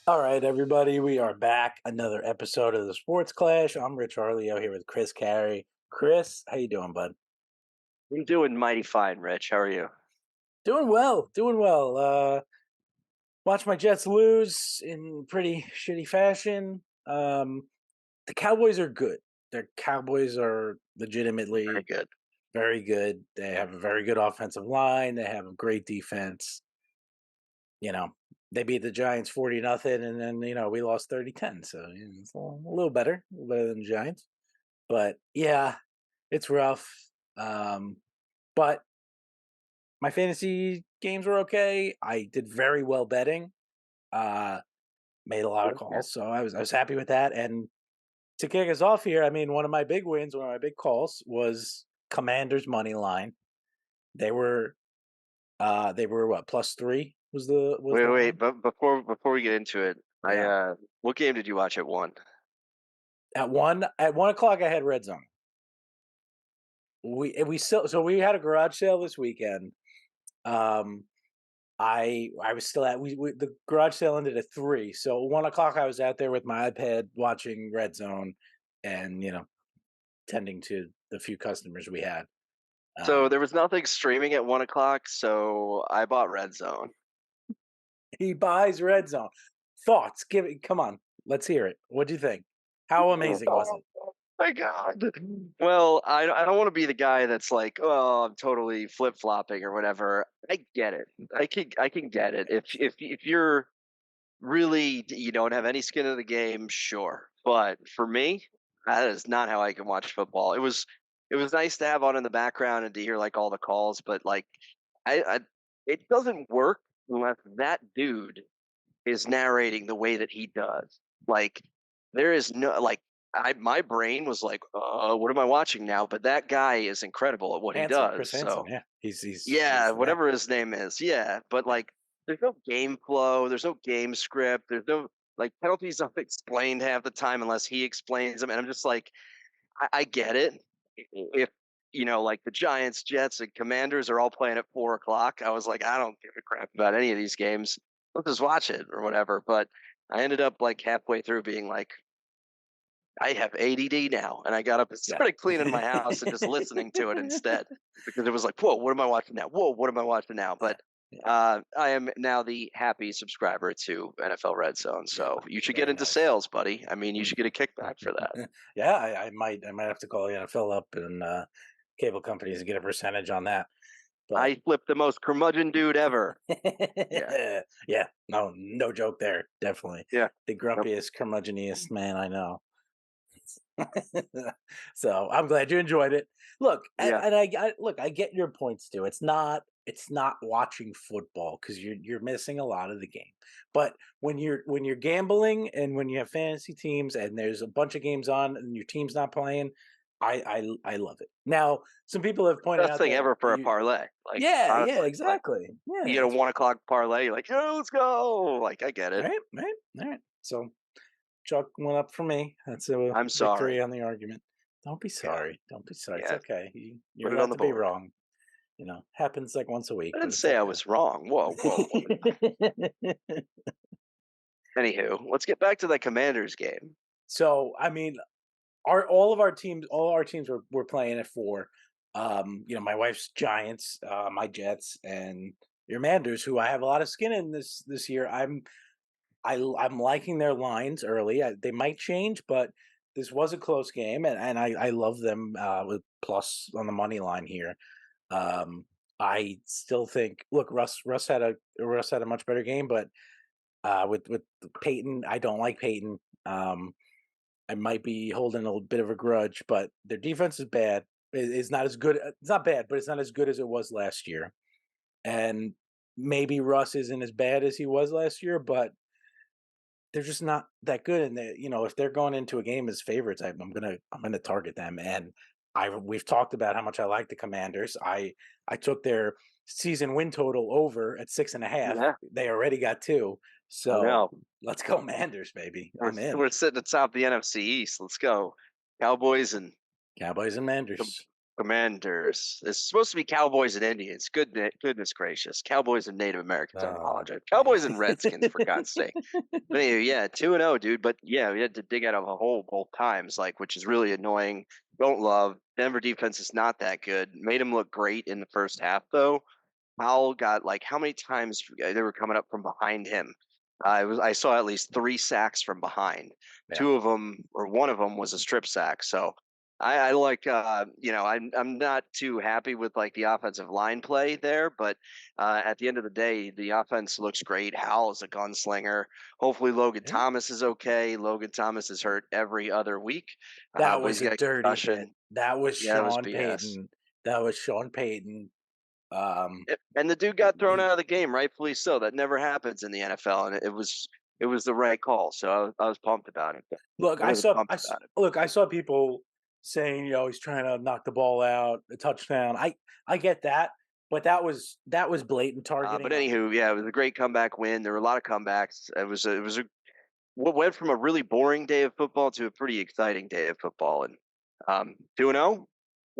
All right, everybody, we are back. Another episode of the Sports Clash. I'm Rich Arleo here with Chris Carey. Chris, how you doing, bud? I'm doing mighty fine, Rich. How are you? Doing well, doing well. Watch my Jets lose in pretty shitty fashion. The Cowboys are good. Their Cowboys are Very legitimately good. very good. They have a very good offensive line. They have a great defense. You know, they beat the Giants 40-0, and then we lost 30-10. So it's a little better than the Giants. But yeah, it's rough. Um, but my fantasy games were okay. I did very well betting. Uh, Made a lot of Yeah. calls, so I was happy with that. And to kick us off here, I mean, one of my big wins, one of my big calls was Commanders money line. They were they were what, +3 was Wait, the wait, line but before we get into it, yeah. what game did you watch at one? At 1 o'clock I had red zone. We had a garage sale this weekend. Um, I was still at we the garage sale ended at 3, so 1 o'clock I was out there with my iPad watching Red Zone, and tending to the few customers we had. So Um, there was nothing streaming at 1 o'clock, so I bought Red Zone. he buys Red Zone. Thoughts? Give it. Come on, let's hear it. What do you think? How amazing was Oh it? my God. Well, I don't want to be the guy that's like, oh, I'm totally flip flopping or whatever. I get it. I can get it. If you're really you don't have any skin in the game, sure. But for me, that is not how I can watch football. It was nice to have on in the background and to hear like all the calls, but like I it doesn't work unless that dude is narrating the way that he does. Like there is no like I my brain was like, what am I watching now? But that guy is incredible at what he Handsome, does. Chris Handsome. So Yeah, he's yeah, the man. whatever his name is. Yeah, but like, there's no game flow. There's no game script. There's no like penalties don't explained half the time unless he explains them. And I'm just like, I get it. If like the Giants, Jets, and Commanders are all playing at 4 o'clock, I was like, I don't give a crap about any of these games. Let's just watch it or whatever. But I ended up like halfway through being like, I have ADD now, and I got up and Yeah. started cleaning my house and just listening to it instead because it was like, "Whoa, what am I watching now? Whoa, what am I watching now?" Yeah. But Yeah. I am now the happy subscriber to NFL Red Zone, Yeah. so you should get Very into nice. sales, buddy. I mean, you should get a kickback for that. Yeah, I might have to call the NFL up and cable companies and get a percentage on that. But I flipped the most curmudgeon dude ever. Yeah, yeah, no joke there. Definitely yeah, the yep, grumpiest, curmudgeoniest man I know. So I'm glad you enjoyed it. Look, and, yeah. and look, I get your points too. It's not watching football because you're missing a lot of the game. But when you're gambling and when you have fantasy teams and there's a bunch of games on and your team's not playing, I love it. Now, some people have pointed Best out thing that ever for a you parlay. Like yeah, honestly, like exactly. you Yeah, get a that's 1 o'clock parlay, you're like, "Yeah, let's go!" Like I get it. right, right, all right. So chalk one up for me. That's a I'm victory sorry. on the argument. Don't be Yeah, sorry. Don't be sorry. It's yeah. okay. You're Put it on allowed the to be board. wrong. Happens like once a week, I but didn't it's say I was wrong. Whoa, whoa, whoa. okay. Anywho, let's get back to that Commanders game. So, I mean, all our teams were playing at 4. My wife's Giants, my Jets, and your Manders, who I have a lot of skin in this year. I'm liking their lines early. They might change, but this was a close game, and I love them with plus on the money line here. Um, I still think, look, Russ had a much better game, but with Peyton, I don't like Peyton. I might be holding a little bit of a grudge, but their defense is bad. It's not as good. It's not bad, but it's not as good as it was last year. And maybe Russ isn't as bad as he was last year, but they're just not that good. And if they're going into a game as favorites, I'm gonna target them. And we've talked about how much I like the Commanders. I took their season win total over at 6.5. Yeah, They already got 2, I so know. let's go Manders, baby. We're I'm in. we're sitting atop the NFC East. Let's go, Cowboys and Cowboys and the Manders. Commanders. It's supposed to be Cowboys and Indians. Goodness gracious. Cowboys and Native Americans. I Oh, apologize. man. Cowboys and Redskins, for God's sake. But anyway, yeah, 2-0, dude. But yeah, we had to dig out of a hole both times, like, which is really annoying. Don't love. Denver defense is not that good. Made him look great in the first half, though. Powell got, like, how many times they were coming up from behind him? I saw at least 3 sacks from behind. Yeah, Two of them, or one of them, was a strip sack. So I like, I'm not too happy with, like, the offensive line play there, but at the end of the day, the offense looks great. Howell is a gunslinger. Hopefully Logan yeah. Thomas is okay. Logan Thomas is hurt every other week, That but he's was a got a dirty hit. concussion. That was Yeah, it was Sean BS. Payton. That was Sean Payton. Um, And the dude got thrown he out of the game, rightfully so. That never happens in the NFL, and it was the right call. So I was pumped about it. look. I was pumped about it. Look. I saw people saying, he's trying to knock the ball out, a touchdown. I get that, but that was blatant But targeting. anywho, yeah, it was a great comeback win. There were a lot of comebacks. It was what went from a really boring day of football to a pretty exciting day of football. And 2-0,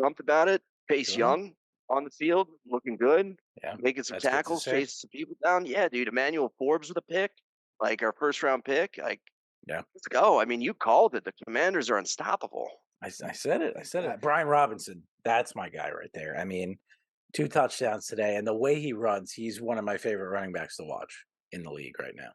pumped about it. Pace You know? Young on the field, looking good, Yeah, making some that's good to tackles, see. chasing some people down. Yeah, dude, Emmanuel Forbes with a pick, like our first round pick. Like, Yeah, let's go. I mean, you called it. The Commanders are unstoppable. I said it. I said it. Brian Robinson. That's my guy right there. I mean, 2 touchdowns today, and the way he runs, he's one of my favorite running backs to watch in the league right now.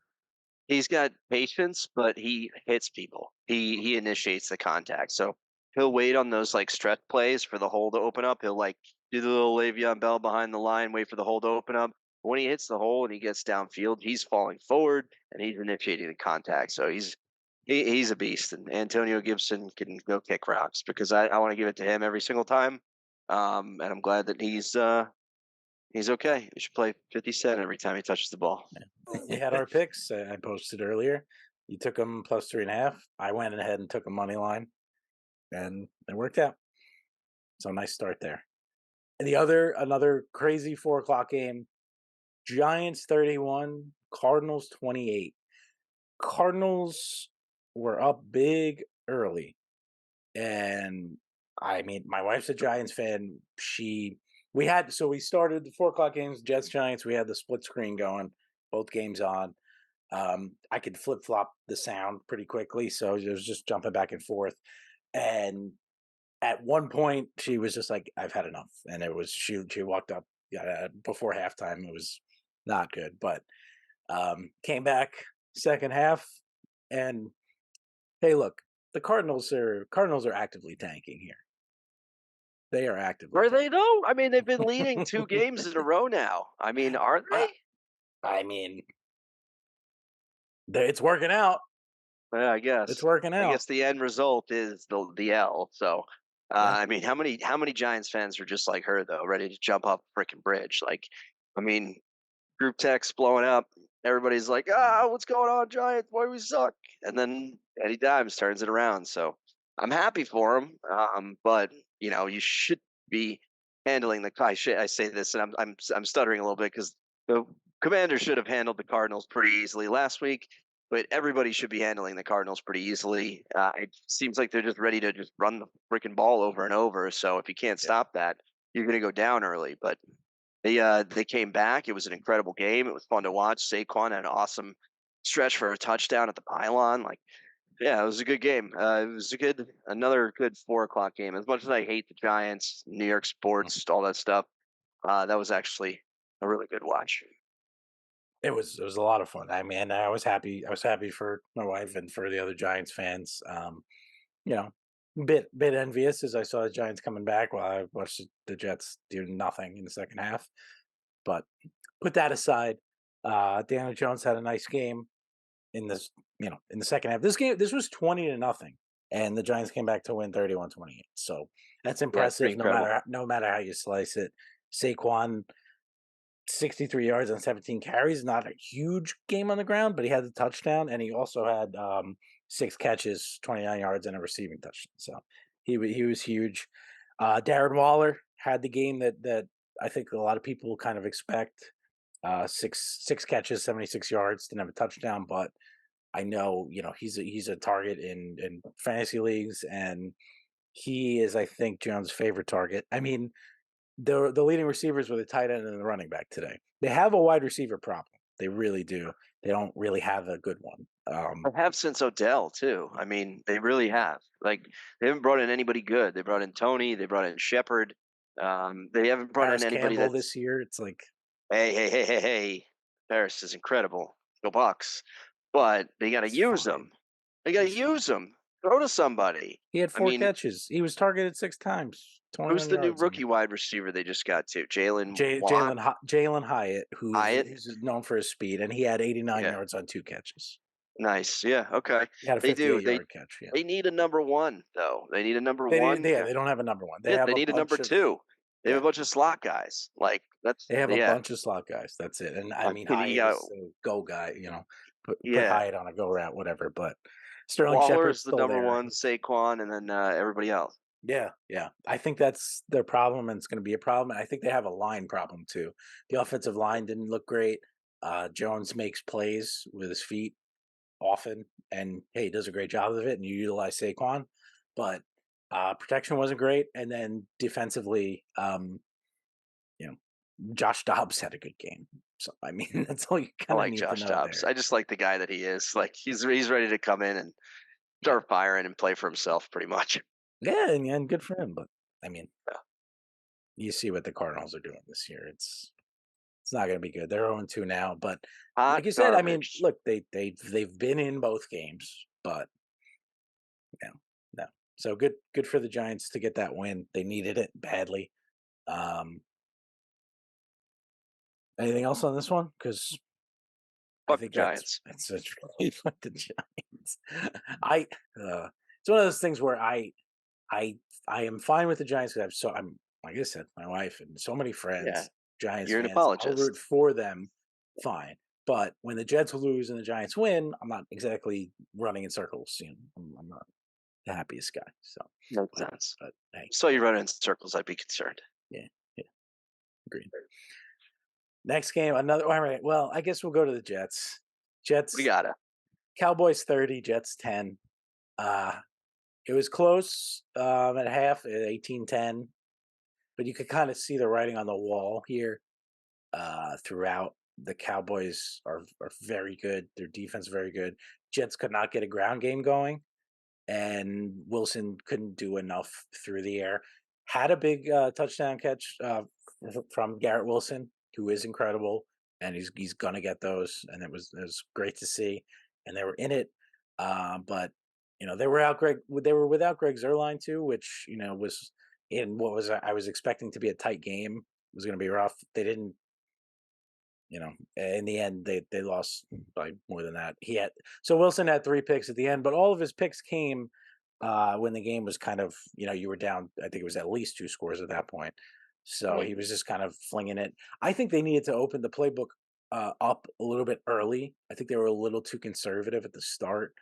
He's got patience, but he hits people. He initiates the contact. So he'll wait on those, like, stretch plays for the hole to open up. He'll, like, do the little Le'Veon Bell behind the line, wait for the hole to open up. When he hits the hole and he gets downfield, he's falling forward and he's initiating the contact. So he's a beast. And Antonio Gibson can go kick rocks because I want to give it to him every single time. And I'm glad that he's okay. We should play 50 Cent every time he touches the ball. We had our picks. I posted earlier. You took them plus 3.5. I went ahead and took a money line, and it worked out. So nice start there. And another crazy 4 o'clock game. Giants 31, Cardinals 28. Cardinals were up big early, and I mean, my wife's a Giants fan. We started the 4 o'clock games, Jets Giants. We had the split screen going, both games on. I could flip flop the sound pretty quickly, so it was just jumping back and forth. And at one point, she was just like, "I've had enough," and it was she walked up before halftime. It was not good, but came back second half, and hey, look, the Cardinals are actively tanking here. They are actively Are tanking. they though? I mean, they've been leading 2 games in a row now. I mean, are I, they? I mean, it's working out. Yeah, I It's guess. working I out. guess the end result is the L. So, Yeah. I mean, how many Giants fans are just like her though, ready to jump off a freaking bridge? Like, I mean, group text blowing up. Everybody's like, what's going on, Giants? Why we suck? And then Eddie Dimes turns it around. So I'm happy for him. But you should be handling the. I say this, and I'm stuttering a little bit because the Commanders should have handled the Cardinals pretty easily last week. But everybody should be handling the Cardinals pretty easily. It seems like they're just ready to just run the freaking ball over and over. So if you can't Yeah. stop that, you're going to go down early. But they came back. It was an incredible game. It was fun to watch. Saquon had an awesome stretch for a touchdown at the pylon. Like, yeah, it was a good game. It was another good 4 o'clock game. As much as I hate the Giants, New York sports, all that stuff, that was actually a really good watch. It was a lot of fun. I mean, I was happy. I was happy for my wife and for the other Giants fans. You know, bit envious as I saw the Giants coming back while I watched the Jets do nothing in the second half. But put that aside, Daniel Jones had a nice game in in the second half. This was 20-0, and the Giants came back to win 31-28. So that's Yeah, it's pretty impressive. incredible. No matter how you slice it, Saquon 63 yards on 17 carries, not a huge game on the ground, but he had the touchdown, and he also had 6 catches, 29 yards, and a receiving touchdown. So he was huge. Darren Waller had the game that I think a lot of people kind of expect. Six catches, 76 yards, didn't have a touchdown, but I know he's a target in fantasy leagues, and he is, I think, Jones' favorite target. I mean, the leading receivers were the tight end and the running back today. They have a wide receiver problem. They really do. They don't really have a good one. I have since Odell too. I mean, they really have. Like they haven't brought in anybody good. They brought in Tony. They brought in Shepard. They haven't brought in Paris anybody Campbell that's this year, it's like hey. Paris is incredible. Go Bucs. But they got to it's use fine. them. They got to He's use fine. them. Throw to somebody. He had I 4 mean, catches. He was targeted 6 times, who's 21 the new yards. I mean, rookie wide receiver they just got to? Jalen Watt Jalen Hyatt, Hyatt. who's known for his speed, and he had 89 Yeah, yards on 2 catches. nice. Yeah, okay. He had a They do. 58-yard catch. Yeah, They need a number one though. They need a number one. they don't have a number one. They Yeah, have they a need a number bunch of two. They have yeah, a bunch of slot guys. Like that's they have a yeah. bunch of slot guys. That's it. And I I mean, mean, you Hyatt got is a go guy. Put yeah. Hyatt on a go route, whatever. But Sterling Waller's Shepard's the still number there. one, Saquon, and then everybody else. Yeah, yeah. I think that's their problem, and it's going to be a problem. And I think they have a line problem too. The offensive line didn't look great. Jones makes plays with his feet often, and hey, he does a great job of it. And you utilize Saquon, but protection wasn't great. And then defensively, you know, Josh Dobbs had a good game. So I mean, that's all you I kind of like need to Josh know Dobbs. there. I just like the guy that he is. Like he's ready to come in and Yeah, start firing and play for himself, pretty much. yeah, and good for him. But I mean, you see what the Cardinals are doing this year. It's not going to be good. They're 0-2 now, but Hot like you said, I mean, garbage. look, they've been in both games, but no, no. So good for the Giants to get that win. They needed it badly. Um, anything else on this one? Because I Fuck the think Giants. that's really what the Giants. I it's one of those things where I I am fine with the Giants because I'm like I said, my wife and so many Yeah, friends, Giants you're an fans. I'll root apologist. for them, fine. But when the Jets lose and the Giants win, I'm not exactly running in circles. I'm not the happiest guy. So, Makes but sense. but hey, So you run in circles, I'd be concerned. yeah, yeah, agreed. Next game, another. All right. Well, I guess we'll go to the Jets. We Jets, gotta. Cowboys 30, Jets 10. Uh, it was close at half, at 18-10, but you could kind of see the writing on the wall here throughout. The Cowboys are very good. Their defense very good. Jets could not get a ground game going, and Wilson couldn't do enough through the air. Had a big touchdown catch from Garrett Wilson, who is incredible, and he's gonna get those. And it was great to see, and they were in it. But they were out Greg. They were without Greg Zerline too, which was in what was I was expecting to be a tight game. It was going to be rough. They didn't. In the end, they lost by more than that. So Wilson had 3 picks at the end, but all of his picks came when the game was kind of you were down. I think it was at least 2 scores at that point. So Mhm. he was just kind of flinging it. I think they needed to open the playbook up a little bit early. I think they were a little too conservative at the start.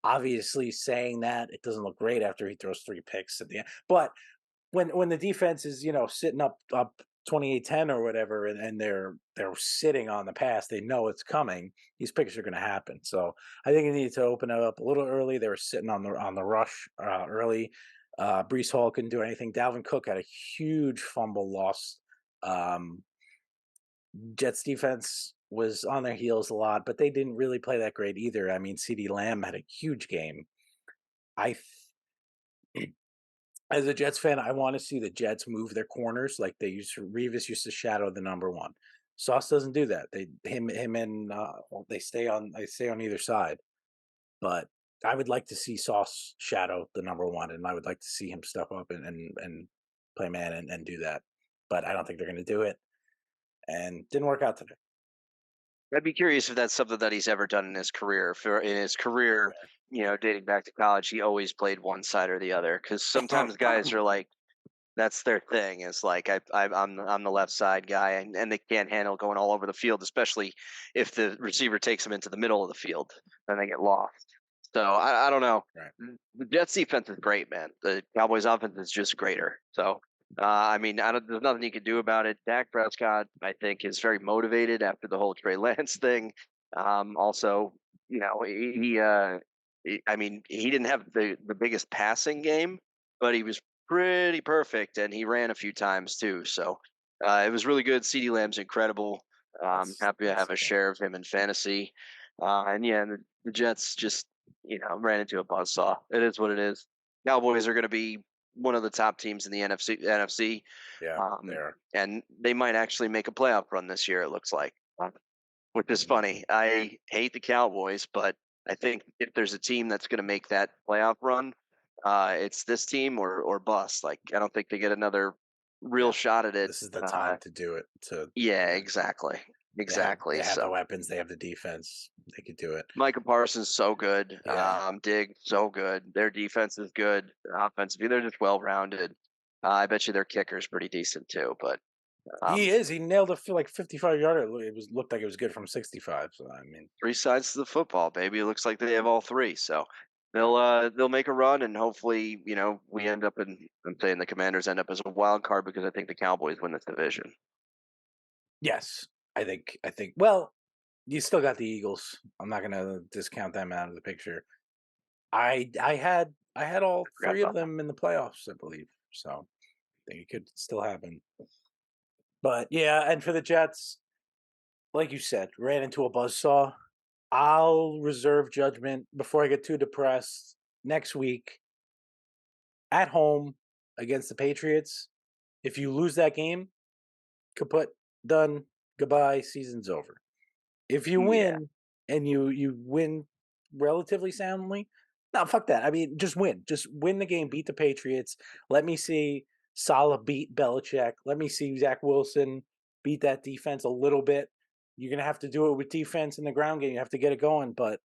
Obviously, saying that it doesn't look great after he throws 3 picks at the end, but when the defense is sitting up 28-10 or whatever, and they're sitting on the pass, they know it's coming. These picks are going to happen. So I think they needed to open it up a little early. They were sitting on the rush early. Brees Hall couldn't do anything. Dalvin Cook had a huge fumble loss. um, Jets defense was on their heels a lot, but they didn't really play that great either. I mean, CD Lamb had a huge game. I As a Jets fan, I want to see the Jets move their corners like they used to. Revis used to shadow the number one. Sauce doesn't do that. Him and well, they stay on either side. But I would like to see Sauce shadow the number one, and I would like to see him step up and play man and do that. But I don't think they're going to do it, and didn't work out today. I'd be curious if that's something that he's ever done in his career. If in his career, dating back to college, he always played one side or the other. Because sometimes guys are like, that's their thing. Is like I'm the left side guy, and they can't handle going all over the field, especially if the receiver takes them into the middle of the field, then they get lost. So I don't know. Right. The Jets defense is great, man. The Cowboys offense is just greater. So I mean, there's nothing you can do about it. Dak Prescott, I think, is very motivated after the whole Trey Lance thing. Also, I mean, he didn't have the biggest passing game, but he was pretty perfect, and he ran a few times too. So it was really good. CeeDee Lamb's incredible. Happy to have That's a yeah. share of him in fantasy. And yeah, the Jets just ran into a buzzsaw. It is what it is. Cowboys are going to be one of the top teams in the NFC, Yeah, they um, are. and they might actually make a playoff run this year. It looks like, which is funny. I hate the Cowboys, but I think if there's a team that's going to make that playoff run, it's this team or bust. Like I don't think they get another real Yeah, shot at it. this is the time to do it. To Yeah, yeah, exactly, they exactly. have the So weapons, they have the defense, they could do it. Micah Parsons so good. Yeah, Dig so good. Their defense is good. Offensively, they're just well rounded. I bet you their kicker is pretty decent too. But um, he is. He nailed a like 55 yarder. It was looked like it was good from 65. So I mean, three sides to the football, baby. It looks like they have all three. So they'll make a run, and hopefully, we end up in. I'm saying the Commanders end up as a wild card because I think the Cowboys win this division. yes, I think. Well, you still got the Eagles. I'm not gonna discount them out of the picture. I had all I forgot three of about that. them in the playoffs, I believe. So I think it could still happen. But yeah, and for the Jets, like you said, ran into a buzzsaw. I'll reserve judgment before I get too depressed. Next week at home against the Patriots. If you lose that game, kaput, done, goodbye, season's over. If you Yeah, win and you win relatively soundly, no, fuck that. I mean, just win. Just win the game, beat the Patriots. Let me see Salah beat Belichick. Let me see Zach Wilson beat that defense a little bit. You're gonna have to do it with defense in the ground game. You have to get it going. But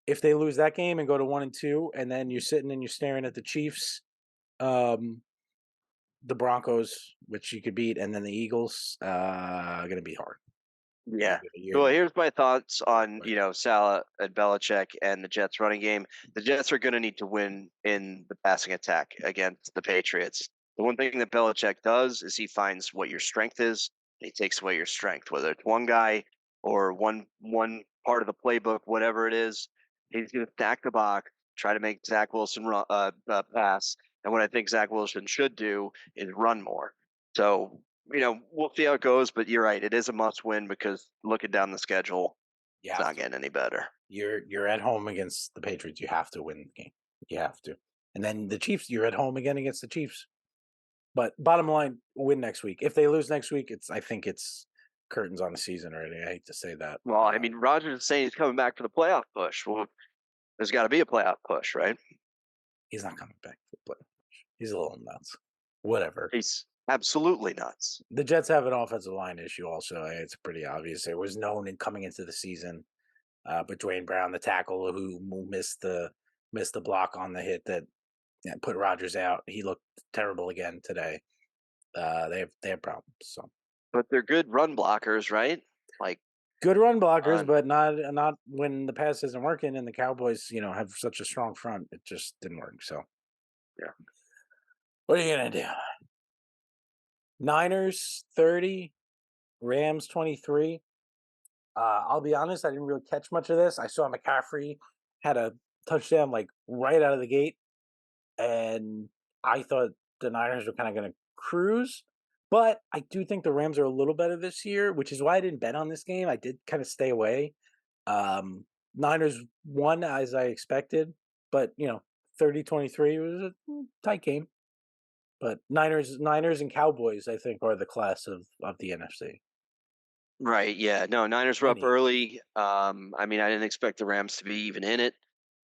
if they lose that game and go to 1-2, and then you're sitting and you're staring at the Chiefs, um, the Broncos, which you could beat, and then the Eagles, gonna be hard. yeah. You're Well, gonna here's my thoughts be on quick. Salah and Belichick and the Jets running game. The Jets are going to need to win in the passing attack against the Patriots. The one thing that Belichick does is he finds what your strength is, and he takes away your strength, whether it's one guy or one part of the playbook, whatever it is. He's going to stack the box, try to make Zach Wilson pass, and what I think Zach Wilson should do is run more. So we'll see how it goes, but you're right. It is a must win because looking down the schedule, You it's have not to. getting any better. You're at home against the Patriots. You have to win the game. You have to. And then the Chiefs, you're at home again against the Chiefs. But bottom line, win next week. If they lose next week, I think it's curtains on the season already. I hate to say that. Well, I mean, Rogers is saying he's coming back for the playoff push. Well, there's got to be a playoff push, right? He's not coming back for the playoff. He's a little nuts. Whatever. He's absolutely nuts. The Jets have an offensive line issue also. It's pretty obvious. It was known in coming into the season. But Dwayne Brown, the tackle who missed the block on the hit that put Rodgers out, he looked terrible again today. They have problems. So But they're good run blockers, right? Like, good run blockers, on but not when the pass isn't working. And the Cowboys, have such a strong front. It just didn't work. So yeah. what are you gonna do? Niners 30, Rams 23. I'll be honest, I didn't really catch much of this. I saw McCaffrey had a touchdown like right out of the gate, and I thought the Niners were kind of going to cruise. But I do think the Rams are a little better this year, which is why I didn't bet on this game. I did kind of stay away. Niners won as I expected, but 30-23 was a tight game. But Niners and Cowboys, I think, are the class of the NFC. Right. Yeah. No, Niners were And up the Eagles. early. I mean, I didn't expect the Rams to be even in it.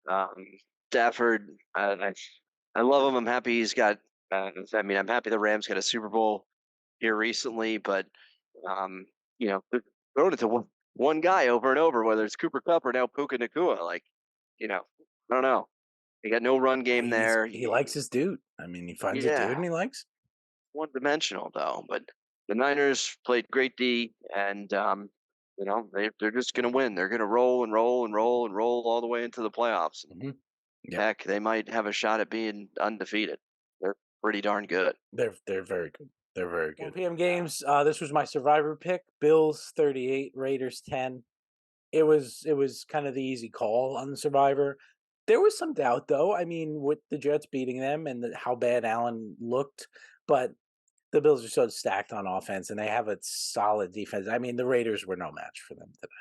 Um, Stafford, I love him. I'm happy he's got. I mean, I'm happy the Rams got a Super Bowl here recently, but um, they're throwing it to one guy over and over, whether it's Cooper Cup or now Puka Nakua. Like, I don't know. They got no run game there. He likes his dude. I mean, he finds a dude Yeah, and he likes. one dimensional though. But the Niners played great D, and they're just going to win. They're going to roll and roll and roll and roll all the way into the playoffs. Hmm. Yeah, Heck, they might have a shot at being undefeated. They're pretty darn good. they're very good. They're very 1 good. p.m. PM games. This was my survivor pick. Bills 38, Raiders 10. It was kind of the easy call on the survivor. There was some doubt, though. I mean, with the Jets beating them and how bad Allen looked, but the Bills are so stacked on offense, and they have a solid defense. I mean, the Raiders were no match for them today.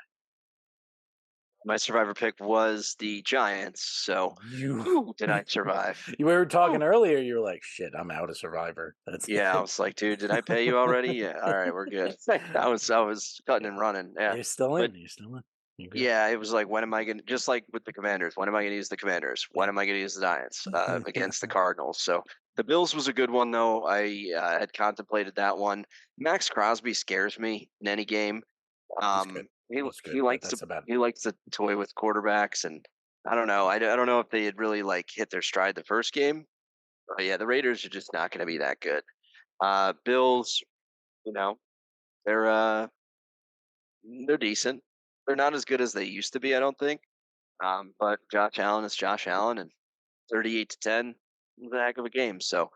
My survivor pick was the Giants, so You whew, did I survive? you were Whew. talking earlier, you were like, "Shit, I'm out of Survivor." That's Yeah, I was like, dude, did I pay you already? Yeah, all right, we're good. I was cutting and running. Yeah, You're still but in. You're still in. You're good. yeah, it was like, when am I gonna, just like with the Commanders? When am I gonna use the Commanders? When Yep. am I gonna use the Giants against the Cardinals? So the Bills was a good one though. I had contemplated that one. Max Crosby scares me in any game. He's good. He He's he good, but likes to that's about it. he likes to toy with quarterbacks, and I don't know. I don't know if they had really like hit their stride the first game. But yeah, the Raiders are just not going to be that good. Bills, you know, they're uh they're decent. They're not as good as they used to be, I don't think. But Josh Allen is Josh Allen, and 38-10 was a heck of a game. So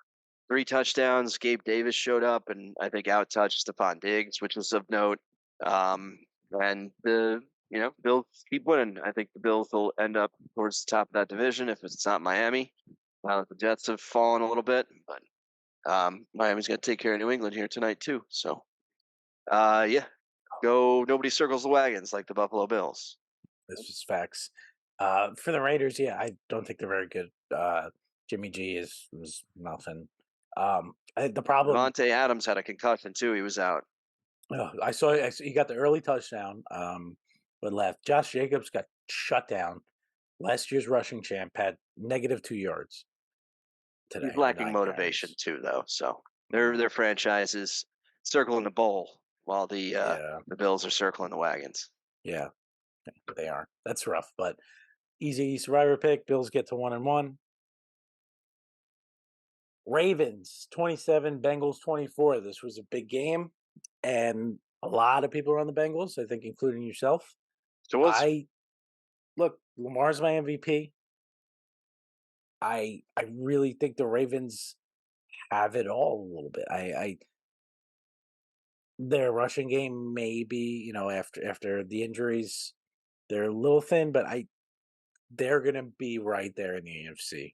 3 touchdowns. Gabe Davis showed up and I think out touched Stephon Diggs, which was of note. And the Bills keep winning. I think the Bills will end up towards the top of that division if it's not Miami. Now that the Jets have fallen a little bit, but Miami's going to take care of New England here tonight too. So yeah, go. Nobody circles the wagons like the Buffalo Bills. This was facts. For the Raiders, yeah, I don't think they're very good. Jimmy G was nothing. The problem Devontae Adams had a concussion too. He was out. I saw he got the early touchdown, but left. Josh Jacobs got shut down. Last year's rushing champ had -2 yards He's today on lacking 9 carries. motivation too, though. So Mm, their franchise is circling the bowl while yeah, the Bills are circling the wagons. yeah, they are. That's rough, but easy survivor pick. Bills get to 1-1. Ravens 27, Bengals 24. This was a big game, and a lot of people are on the Bengals, I think, including yourself. So was I look, Lamar's my MVP. I really think the Ravens have it all a little bit. Their rushing game maybe, after the injuries, they're a little thin, but they're gonna be right there in the AFC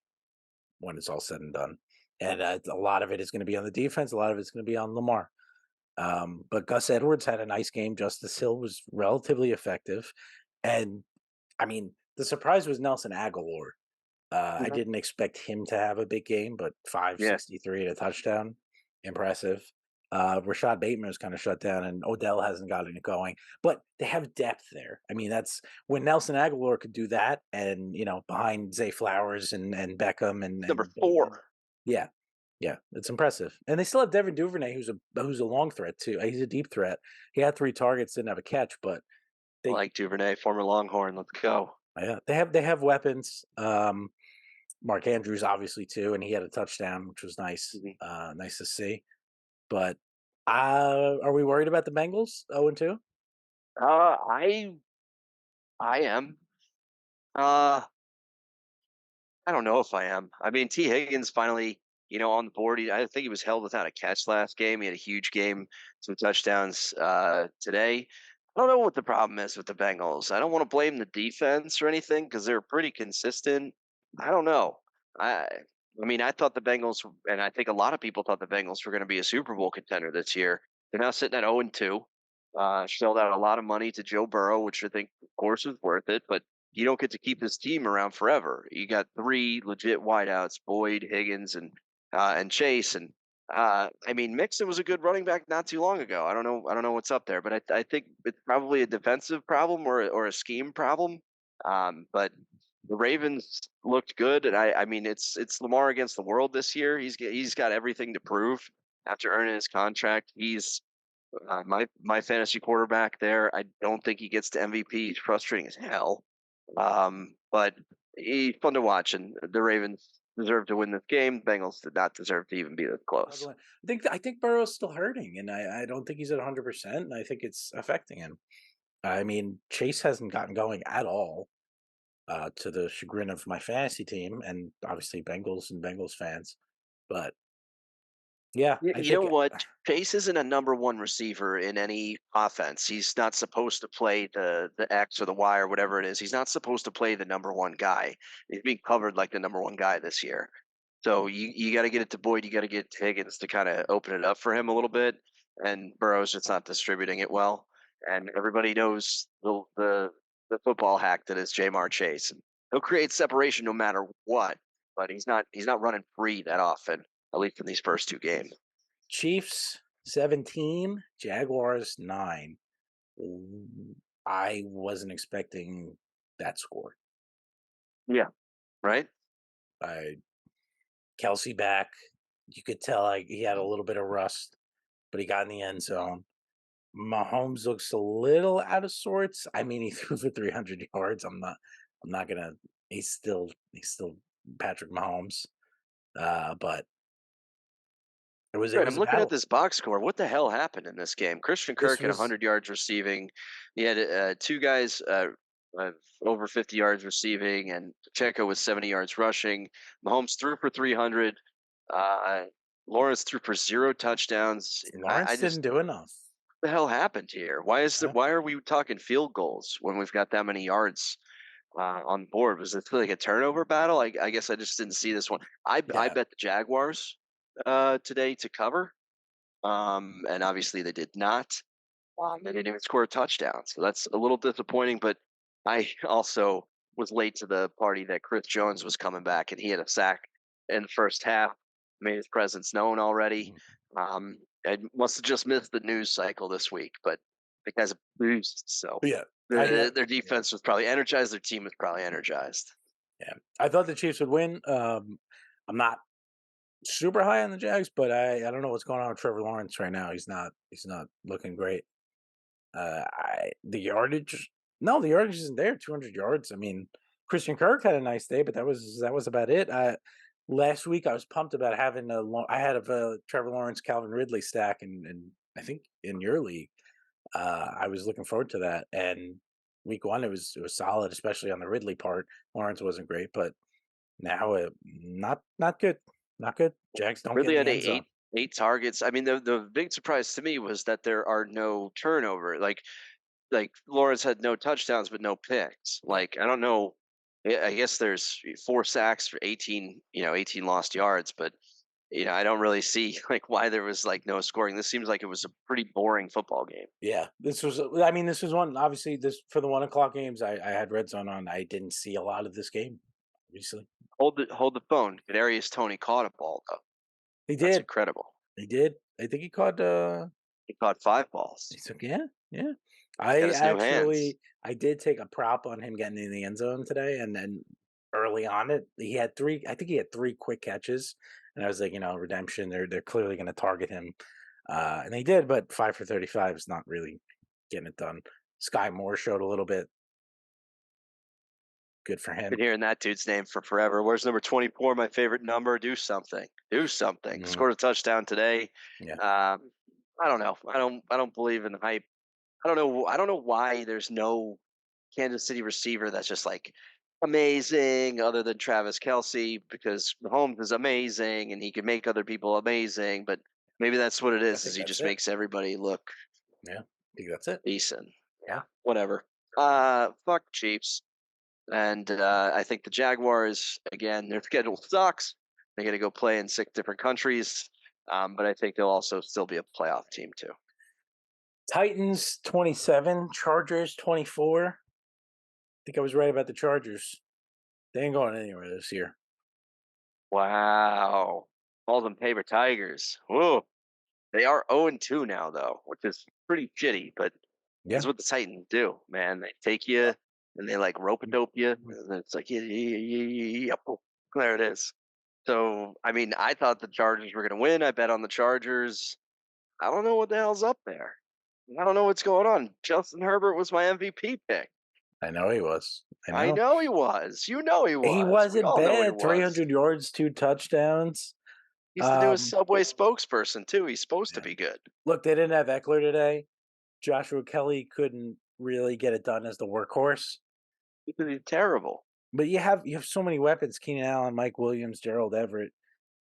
when it's all said and done. And a lot of it is gonna be on the defense, a lot of it's gonna be on Lamar. But Gus Edwards had a nice game. Justice Hill was relatively effective. And I mean, the surprise was Nelson Aguilar. I Mhm. didn't expect him to have a big game, but Yeah, 563 and a touchdown. Impressive. Rashad Bateman was kind of shut down, and Odell hasn't gotten it going. But they have depth there. I mean, that's when Nelson Aguilar could do that, and behind Zay Flowers and Beckham number and Bateman. 4. Yeah, yeah, it's impressive. And they still have Devin Duvernay, who's a long threat too. He's a deep threat. He had 3 targets, didn't have a catch, but I they like Duvernay, former Longhorn. Let's go. yeah, they have weapons. Mark Andrews obviously too, and he had a touchdown, which was nice. Mhm. Nice to see. But are we worried about the Bengals 0-2? I am. Uh, I don't know if I am. I mean, T. Higgins finally, on the board. I think he was held without a catch last game. He had a huge game, some touchdowns today. I don't know what the problem is with the Bengals. I don't want to blame the defense or anything because they're pretty consistent. I don't know. I I mean, I thought the Bengals, and I think a lot of people thought the Bengals were going to be a Super Bowl contender this year. They're now sitting at 0-2. Shelled out a lot of money to Joe Burrow, which I think, of course, is worth it. But you don't get to keep this team around forever. You got 3 legit wideouts: Boyd, Higgins, and Chase. And I mean, Mixon was a good running back not too long ago. I don't know what's up there, but I think it's probably a defensive problem or a scheme problem. But the Ravens looked good, and I mean, it's Lamar against the world this year. He's got everything to prove after earning his contract. He's my fantasy quarterback there. I don't think he gets to MVP. He's frustrating as hell. But he's fun to watch, and the Ravens deserve to win this game. Bengals did not deserve to even be this close. Struggling. I think Burrow's still hurting, and I don't think he's at 100%. And I think it's affecting him. I mean, Chase hasn't gotten going at all, to the chagrin of my fantasy team, and obviously Bengals and Bengals fans. But Yeah, I You know think what? Chase isn't a number one receiver in any offense. He's not supposed to play the X or the Y or whatever it is. He's not supposed to play the number one guy. He's being covered like the number one guy this year. So you got to get it to Boyd. You got to get it to Higgins to kind of open it up for him a little bit. And Burrow's just not distributing it well. And everybody knows the football hack that is Jamar Chase. He'll create separation no matter what, but he's not running free that often, at least in these first two games. Chiefs 17, Jaguars 9. I wasn't expecting that score. Yeah. Right? I Kelsey back. You could tell like he had a little bit of rust, but he got in the end zone. Mahomes looks a little out of sorts. I mean, he threw for 300 yards. I'm not gonna. He's still Patrick Mahomes. But it Right. was I'm a looking at battle. this box score. What the hell happened in this game? Christian This Kirk had was 100 yards receiving. He had two guys over 50 yards receiving, and Pacheco was 70 yards rushing. Mahomes threw for 300. Uh, Lawrence threw for 0 touchdowns. I Lawrence just didn't do enough. what the hell happened here? Why is Yeah. why are we talking field goals when we've got that many yards on board? Was it like a turnover battle? I guess I just didn't see this one. I Yeah. bet the Jaguars today to cover, and obviously they did not. They didn't even score a touchdown, so that's a little disappointing. But I also was late to the party that Chris Jones was coming back, and he had a sack in the first half, made his presence known already. Mm, I must have just missed the news cycle this week, but the guys are bruised, so yeah. I their defense was probably energized. Their team was probably energized. Yeah. I thought the Chiefs would win. I'm not super high on the Jags, but I don't know what's going on with Trevor Lawrence right now. He's not looking great. I the yardage no, the yardage isn't there. 200 yards. I mean, Christian Kirk had a nice day, but that was about it. Last week I was pumped about having I had a Trevor Lawrence Calvin Ridley stack, and I think in your league, I was looking forward to that. And week one it was solid, especially on the Ridley part. Lawrence wasn't great, but now not good, not good. Jags don't get Ridley in had the end zone. eight targets. I mean, the big surprise to me was that there are no turnover. Like Lawrence had no touchdowns but no picks. Like I don't know. I guess there's 4 sacks for 18, 18 lost yards, but I don't really see like why there was like no scoring. This seems like it was a pretty boring football game. Yeah, this was. I mean, this was one. Obviously, this for the 1 o'clock games. I had red zone on. I didn't see a lot of this game. Obviously, Hold the phone. Kadarius Tony caught a ball though. he That's did. incredible. He did. I think he caught. He caught 5 balls. He said, yeah, yeah. He's got I his new hands. actually, I did take a prop on him getting in the end zone today, and then early on it, he had three. I think he had three quick catches, and I was like, redemption. They're clearly going to target him, and they did. But 5 for 35 is not really getting it done. Sky Moore showed a little bit. Good for Been him. hearing that dude's name for forever. Where's number 24? My favorite number. Do something. Do something. Mhm. Scored a touchdown today. Yeah, I don't know. I don't believe in the hype. I don't know why there's no Kansas City receiver that's just like amazing other than Travis Kelsey, because Mahomes is amazing and he can make other people amazing, but maybe that's what it I is think he that's just it. makes everybody look Yeah, I think that's it. decent. Yeah. Yeah, whatever. Fuck Chiefs. And I think the Jaguars, again, their schedule sucks. They got to go play in 6 different countries. But I think they'll also still be a playoff team too. Titans 27, Chargers 24. I think I was right about the Chargers. They ain't going anywhere this year. Wow. All them paper Tigers. Whoa. They are 0-2 now, though, which is pretty shitty, but Yeah. that's what the Titans do, man. They take you and they like rope a dope you. And then it's like, yeah, yeah, yeah, yeah, yeah, boom. There it is. So, I mean, I thought the Chargers were going to win. I bet on the Chargers. I don't know what the hell's up there. I don't know what's going on. Justin Herbert was my MVP pick. I know he was. I I know. know he was. You know he He was. We wasn't all know he bad. was. 300 yards, 2 touchdowns. He's the newest Um, Subway spokesperson, too. He's supposed to yeah. be good. Look, they didn't have Eckler today. Joshua Kelly couldn't really get it done as the workhorse. Because he's terrible. But you have so many weapons: Keenan Allen, Mike Williams, Gerald Everett,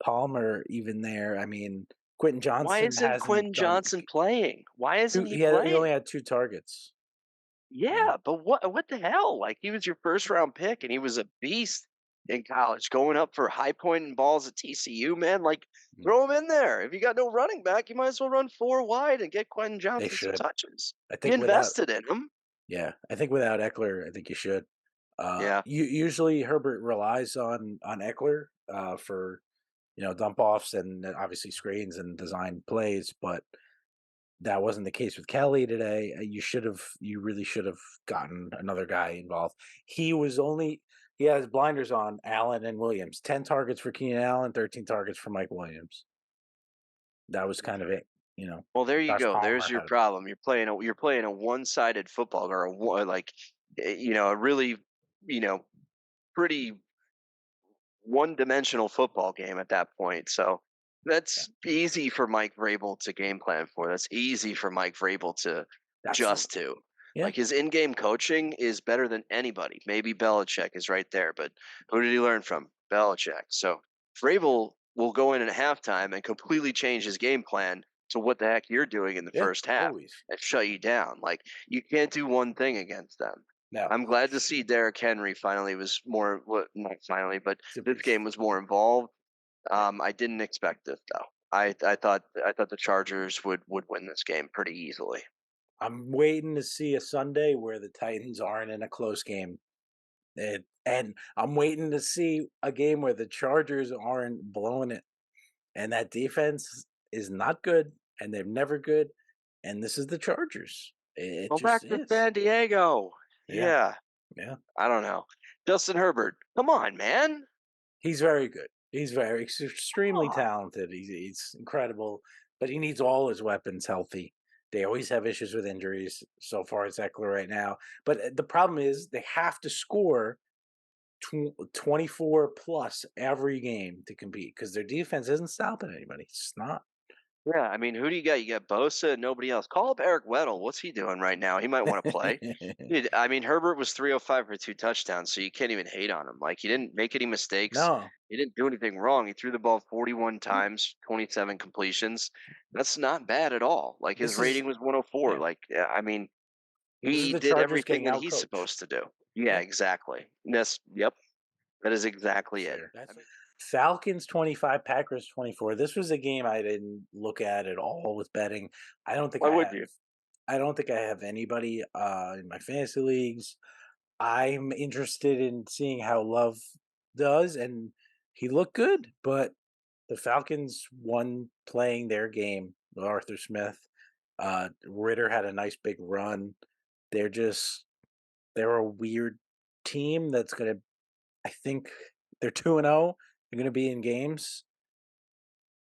Palmer, even there. I mean, Quentin Why Johnson isn't hasn't Quentin done Johnson playing? Why isn't 2 he he only playing? had 2 targets, you know? Yeah, but what the hell? Like, he was your first round pick and he was a beast in college, going up for high pointing balls at TCU, man. Like, Mm, throw him in there. If you got no running back, you might as well run four wide and get Quentin they Johnson some should. touches. I You think without invested in him. Yeah, I think without Eckler, I think you should. Yeah. Usually Herbert relies on Eckler, for, dump offs and obviously screens and design plays, but that wasn't the case with Kelly today. You really should have gotten another guy involved. He has blinders on Allen and Williams. 10 targets for Keenan Allen, 13 targets for Mike Williams. That was kind of it, you know. Well, there you Josh go. There's Palmer your had problem. You're playing a one-sided football, or like, a really, you know pretty one-dimensional football game at that point. So yeah, that's easy for Mike Vrabel to game plan for. That's easy for Mike Vrabel to that's adjust to. yeah. Like, his in-game coaching is better than anybody. Maybe Belichick is right there, but who did he learn from? Belichick. So Vrabel will go in at halftime and completely change his game plan to what the heck you're doing in the Yeah, first half always. and shut you down. Like, you can't do one thing against them. No. I'm glad to see Derrick Henry finally was more, what, not finally, but So, this game was more involved. yeah. I didn't expect this though. I thought the Chargers would win this game pretty easily. I'm waiting to see a Sunday where the Titans aren't in a close game. And I'm waiting to see a game where the Chargers aren't blowing it. And that defense is not good, and they're never good. And this is the Chargers. It Go just back to is. San Diego. Yeah, Yeah, yeah. I don't know. Justin Herbert, come on, man. He's very good. He's Come extremely on. talented. He's incredible, but he needs all his weapons healthy. They always have issues with injuries. So far, it's Eckler right now. But the problem is they have to score 24 plus every game to compete because their defense isn't stopping anybody. It's not. Yeah, I mean, who do you got? You got Bosa and nobody else. Call up Eric Weddle. What's he doing right now? He might want to play. Dude, I mean, Herbert was 305 for 2 touchdowns, so you can't even hate on him. Like, he didn't make any mistakes. No. He didn't do anything wrong. He threw the ball 41 times, 27 completions. That's not bad at all. Like, his This is rating was 104. yeah. Like, yeah, I mean, This is he the did Chargers everything getting that out he's coached. supposed to do. Yeah, Yeah. exactly. Yep, that is exactly it. Fair. I mean, Falcons 25, Packers 24. This was a game I didn't look at all with betting. I don't think why I would have you? I don't think I have anybody in my fantasy leagues. I'm interested in seeing how Love does, and he looked good, but the Falcons won playing their game with Arthur Smith. Ritter had a nice big run. They're just they're a weird team that's gonna I think they're 2-0. They're gonna be in games.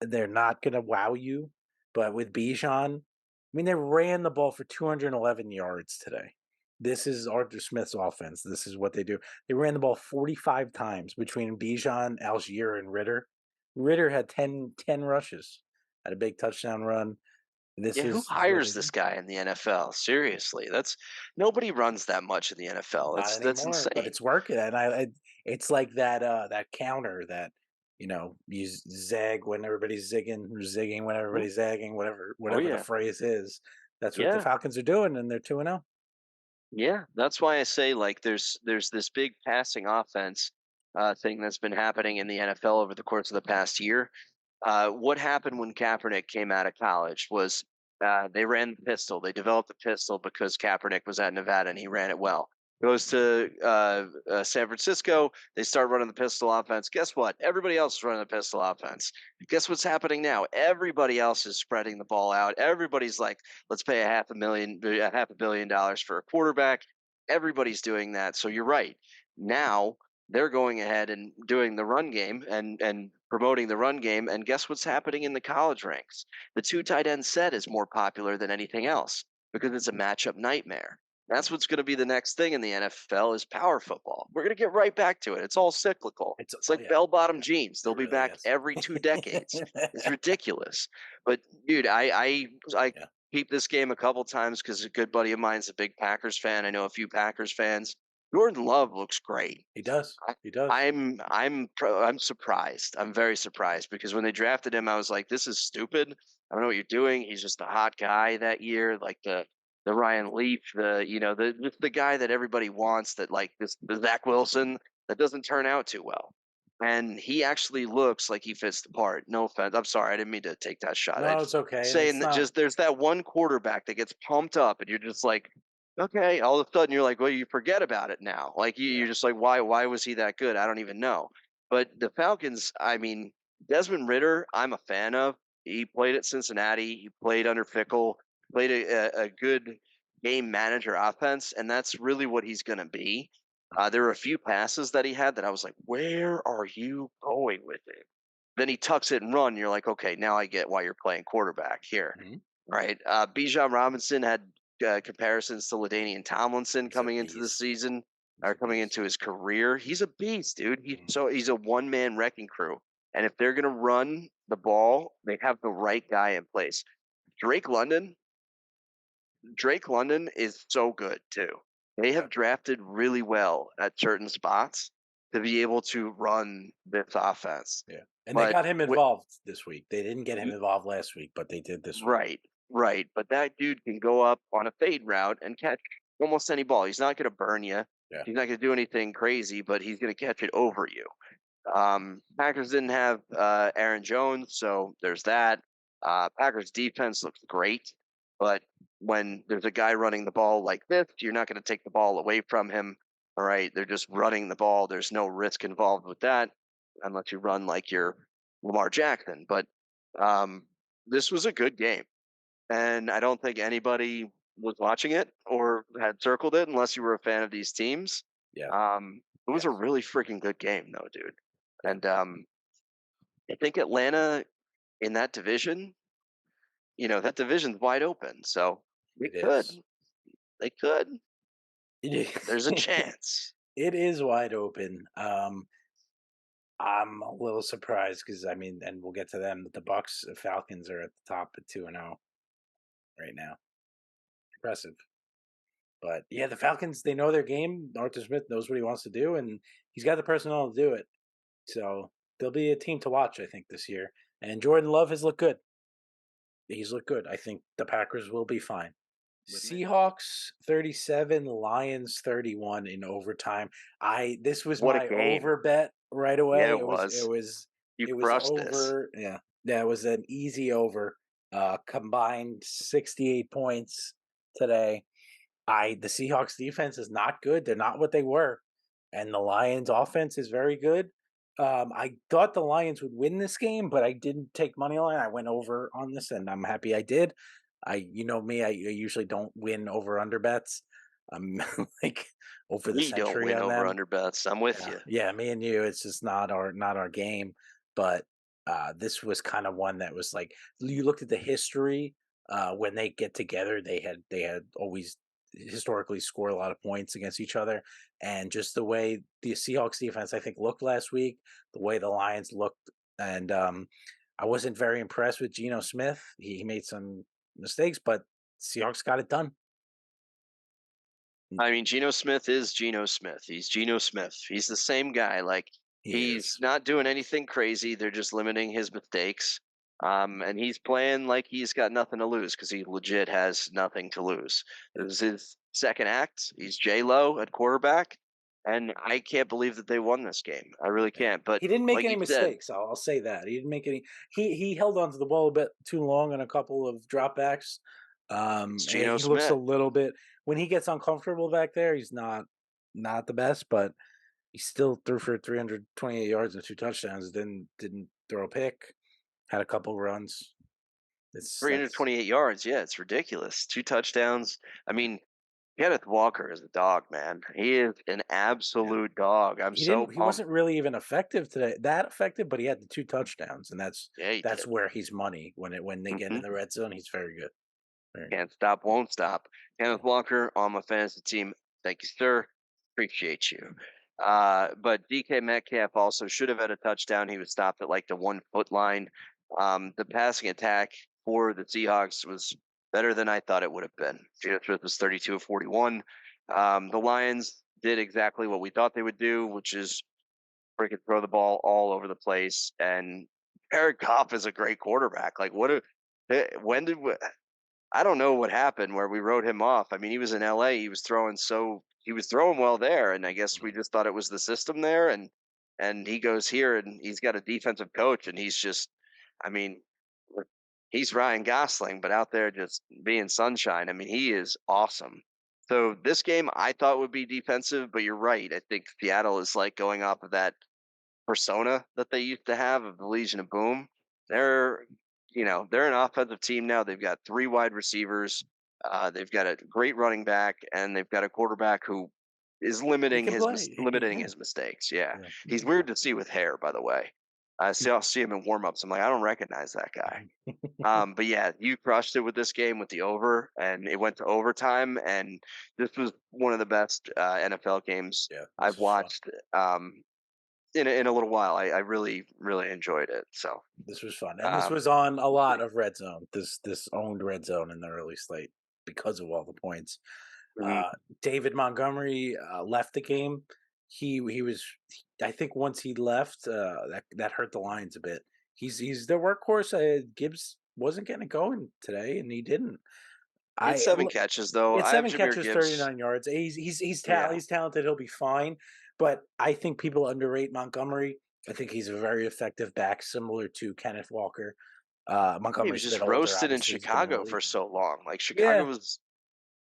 They're not gonna wow you, but with Bijan, I mean, they ran the ball for 211 yards today. This is Arthur Smith's offense. This is what they do. They ran the ball 45 times between Bijan, Algier, and Ritter. Ritter had 10 rushes, had a big touchdown run. Yeah, who This is what they hires do. this guy in the NFL? Seriously, that's nobody runs that much in the NFL. Not That's anymore, but insane. it's working, and it's like that counter that, you zag when everybody's zigging or zigging when Mm. everybody's zagging, Oh whatever the yeah, phrase is. That's what the yeah, Falcons are doing, and they're 2-0. yeah. That's why I say, like, there's this big passing offense thing that's been happening in the NFL over the course of the past year. What happened when Kaepernick came out of college was, they ran the pistol. They developed the pistol because Kaepernick was at Nevada and he ran it well. Goes to San Francisco. They start running the pistol offense. Guess what? Everybody else is running the pistol offense. Guess what's happening now? Everybody else is spreading the ball out. Everybody's like, let's pay $500 million for a quarterback. Everybody's doing that. So you're right. Now they're going ahead and doing the run game and promoting the run game. And guess what's happening in the college ranks? The two tight end set is more popular than anything else because it's a matchup nightmare. That's what's going to be the next thing in the NFL is power football. We're going to get right back to it. It's all cyclical. It's It's like yeah, bell bottom jeans. it They'll be really back is. every 2 decades. It's ridiculous. But dude, I Yeah, peeped this game a couple times because a good buddy of mine's a big Packers fan. I know a few Packers fans. Jordan Love looks great. He does. I, He does. I'm surprised. I'm very surprised because when they drafted him, I was like, this is stupid. I don't know what you're doing. He's just a hot guy that year, like the Ryan Leaf, the guy that everybody wants. That like this the Zach Wilson that doesn't turn out too well. And he actually looks like he fits the part. No offense. I'm sorry. I didn't mean to take that shot. I No, just it's okay, and saying it's that not. just there's that one quarterback that gets pumped up, and you're just like, okay. All of a sudden, you're like, well, you forget about it now. Like Yeah. you're just like, why was he that good? I don't even know. But the Falcons, I mean, Desmond Ritter, I'm a fan of. He played at Cincinnati. He played under Fickle. Played a good game manager offense, and that's really what he's going to be. There were a few passes that he had that I was like, where are you going with it? Then he tucks it and run. You're like, okay, now I get why you're playing quarterback here, Mhm. right? Bijan Robinson had comparisons to LaDainian Tomlinson He's a coming into the beast. season He's or a coming beast. into his career. He's a beast, dude. Mhm. He's a one man wrecking crew. And if they're gonna run the ball, they have the right guy in place. Drake London, Drake London is so good too. They Yeah. have drafted really well at certain spots to be able to run this offense. Yeah. And they But got him involved this week. They didn't get him y- involved last week, but they did this week. right, right. But that dude can go up on a fade route and catch almost any ball. He's not going to burn you. Yeah. He's not going to do anything crazy, but he's going to catch it over you. Packers didn't have Aaron Jones, so there's that. Packers defense looks great, but when there's a guy running the ball like this, you're not going to take the ball away from him. All right, they're just running the ball. There's no risk involved with that, unless you run like you're Lamar Jackson. But um, this was a good game, and I don't think anybody was watching it or had circled it unless you were a fan of these teams. Yeah. It was a Yes. really freaking good game, though, dude. Yeah. And I think Atlanta in that division, that division's wide open. So they It could, is. they could. It There's a is. chance. It is wide open. I'm a little surprised because I mean, and we'll get to them. The Bucs, Falcons are at the top at 2-0 right now. Impressive. But yeah, the Falcons, they know their game. Arthur Smith knows what he wants to do, and he's got the personnel to do it. So they'll be a team to watch, I think, this year. And Jordan Love has looked good. He's looked good. I think the Packers will be fine. With me. Seahawks 37, Lions 31 in overtime. This was What a my game. over bet right Yeah, away. it was. You It was crushed this. over. Yeah. That was an easy over. Combined 68 points today. The Seahawks defense is not good. They're not what they were. And the Lions offense is very good. I thought the Lions would win this game, but I didn't take money line. I went over on this, and I'm happy I did. You know me, I usually don't win over under bets. I'm like over the We don't century win on over them. under bets. I'm with Yeah, you. yeah, me and you, it's just not our game. But this was kind of one that was like you looked at the history. When they get together, they had always historically score a lot of points against each other, and just the way the Seahawks defense I think looked last week, the way the Lions looked, and I wasn't very impressed with Geno Smith. He made some mistakes, but Seahawks got it done. I mean, Geno Smith is Geno Smith. He's Geno Smith. He's the same guy. Like He he's is. not doing anything crazy. They're just limiting his mistakes. And he's playing like he's got nothing to lose because he legit has nothing to lose. Yeah. This is his second act. He's J Lo at quarterback, and I can't believe that they won this game. I really Yeah. can't. But He didn't make like any you said, mistakes. I'll say that he didn't make any. He held onto the ball a bit too long on a couple of dropbacks. it's And Geno he looks a Smith. little bit when he gets uncomfortable back there. He's not the best, but he still threw for 328 yards and two touchdowns. Didn't throw a pick. Had a couple runs. It's that's 328 yards. Yeah, it's ridiculous. Two touchdowns. I yeah. mean, Kenneth Walker is a dog, man. He is an Yeah. absolute dog. I'm so He pumped. wasn't really even effective today. That effective, but he had the two touchdowns, and Yeah, he that's did. where he's money when they get in Hmm. the red zone. He's very good. Very good. Can't stop, won't stop. Yeah. Kenneth Walker on my fantasy team. Thank you, sir. Appreciate you. But DK Metcalf also should have had a touchdown. He was stopped at like the 1 foot line. The passing attack for the Seahawks was better than I thought it would have been. Geno Smith was 32 of 41. The Lions did exactly what we thought they would do, which is freaking throw the ball all over the place. And Jared Goff is a great quarterback. Like, when did we, I don't know what happened where we wrote him off. I mean, he was in LA. He was throwing well there, and I guess we Mhm. just thought it was the system there. And he goes here, and he's got a defensive coach, and he's just, I mean, he's Ryan Gosling, but out there just being sunshine. I mean, he is awesome. So this game I thought would be defensive, but you're right. I think Seattle is like going off of that persona that they used to have of the Legion of Boom. Yeah, They're, they're an offensive team now. They've got three wide receivers. They've got a great running back, and they've got a quarterback who is he can play. limiting Yeah, his mistakes. Yeah, yeah, he he's can weird play. to see with hair, by the way. I'll see him in warmups. I'm like, I don't recognize that guy. Mhm. But yeah, you crushed it with this game with the over, and it went to overtime. And this was one of the best NFL games Yeah, this I've was fun. watched in a little while. I really really enjoyed it. So This was fun, and this um, was on a lot agree. of red zone. This owned red zone in the early slate because of all the points. Mhm. Uh, David Montgomery left the game. He was. I think once he left, that hurt the Lions a bit. He's their workhorse. Gibbs wasn't getting it going today, and he didn't. He had I seven catches though. It's I have 7 Jameer catches, Gibbs. 39 yards. Yeah, He's talented, he'll be fine, but I think people underrate Montgomery. I think he's a very effective back, similar to Kenneth Walker. he was Montgomery's a just bit older, roasted in obviously, he's been in the Chicago for league. so long. Like Chicago Yeah, was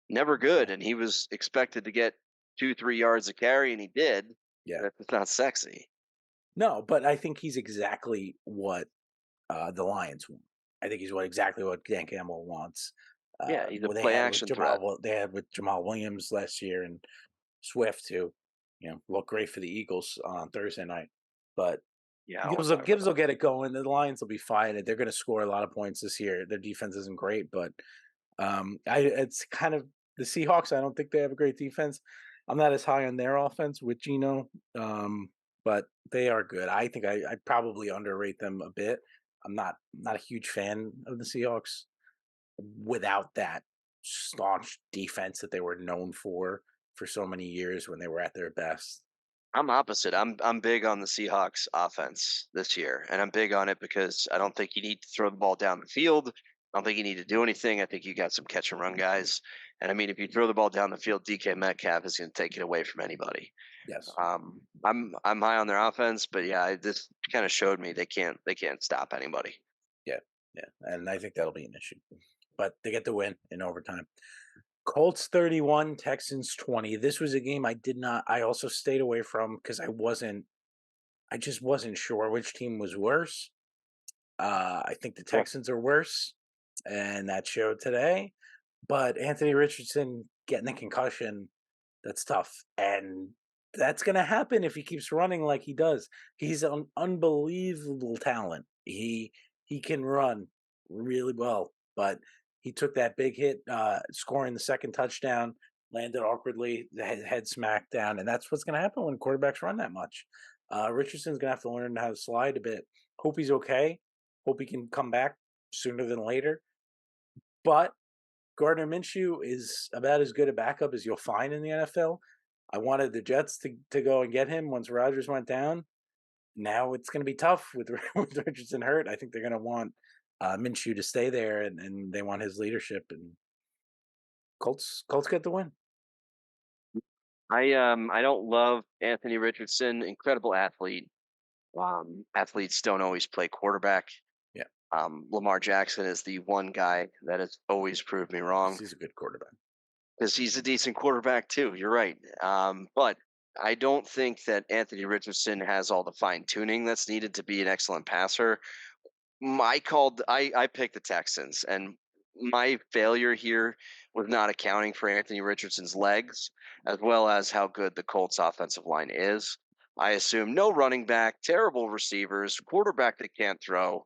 never yeah, good, and he was expected to get 2 3 yards of carry, and he did. yeah. That's just not sexy. No, but I think he's exactly what, the Lions want. I think he's exactly what Dan Campbell wants. Yeah, he's a What play action threat. They had with Jamal Williams last year and Swift who, looked great for the Eagles on Thursday night. But Yeah, I don't want to talk about Gibbs will that. get it going. The Lions will be fine. They're going to score a lot of points this year. Their defense isn't great, but I it's kind of the Seahawks. I don't think they have a great defense. I'm not as high on their offense with Gino, but they are good. I think I probably underrate them a bit. I'm not a huge fan of the Seahawks without that staunch defense that they were known for so many years when they were at their best. I'm opposite. I'm big on the Seahawks offense this year, and I'm big on it because I don't think you need to throw the ball down the field. I don't think you need to do anything. I think you got some catch and run guys, and I mean, if you throw the ball down the field, DK Metcalf is going to take it away from anybody. Yes. I'm high on their offense, but yeah, this kind of showed me they can't stop anybody. Yeah. Yeah. And I think that'll be an issue. But they get the win in overtime. Colts 31, Texans 20. This was a game I also stayed away from because I just wasn't sure which team was worse. I think the Yeah, Texans are worse, and that showed today. But Anthony Richardson getting a concussion, that's tough. And that's going to happen if he keeps running like he does. He's an unbelievable talent. He can run really well, but he took that big hit, scoring the second touchdown, landed awkwardly, the head smacked down, and that's what's going to happen when quarterbacks run that much. Richardson's going to have to learn how to slide a bit. Hope he's okay. Hope he can come back sooner than later. But Gardner Minshew is about as good a backup as you'll find in the NFL. I wanted the Jets to go and get him once Rodgers went down. Now it's going to be tough with with Richardson hurt. I think they're going to want Minshew to stay there, and they want his leadership. And Colts get the win. I don't love Anthony Richardson. Incredible athlete. Athletes don't always play quarterback. Yeah, Lamar Jackson is the one guy that has always proved me wrong he's a good quarterback. because he's a decent quarterback too. You're right. But I don't think that Anthony Richardson has all the fine tuning that's needed to be an excellent passer. I picked the Texans, and my failure here was not accounting for Anthony Richardson's legs, as well as how good the Colts offensive line is. I assume no running back, terrible receivers, quarterback that can't throw.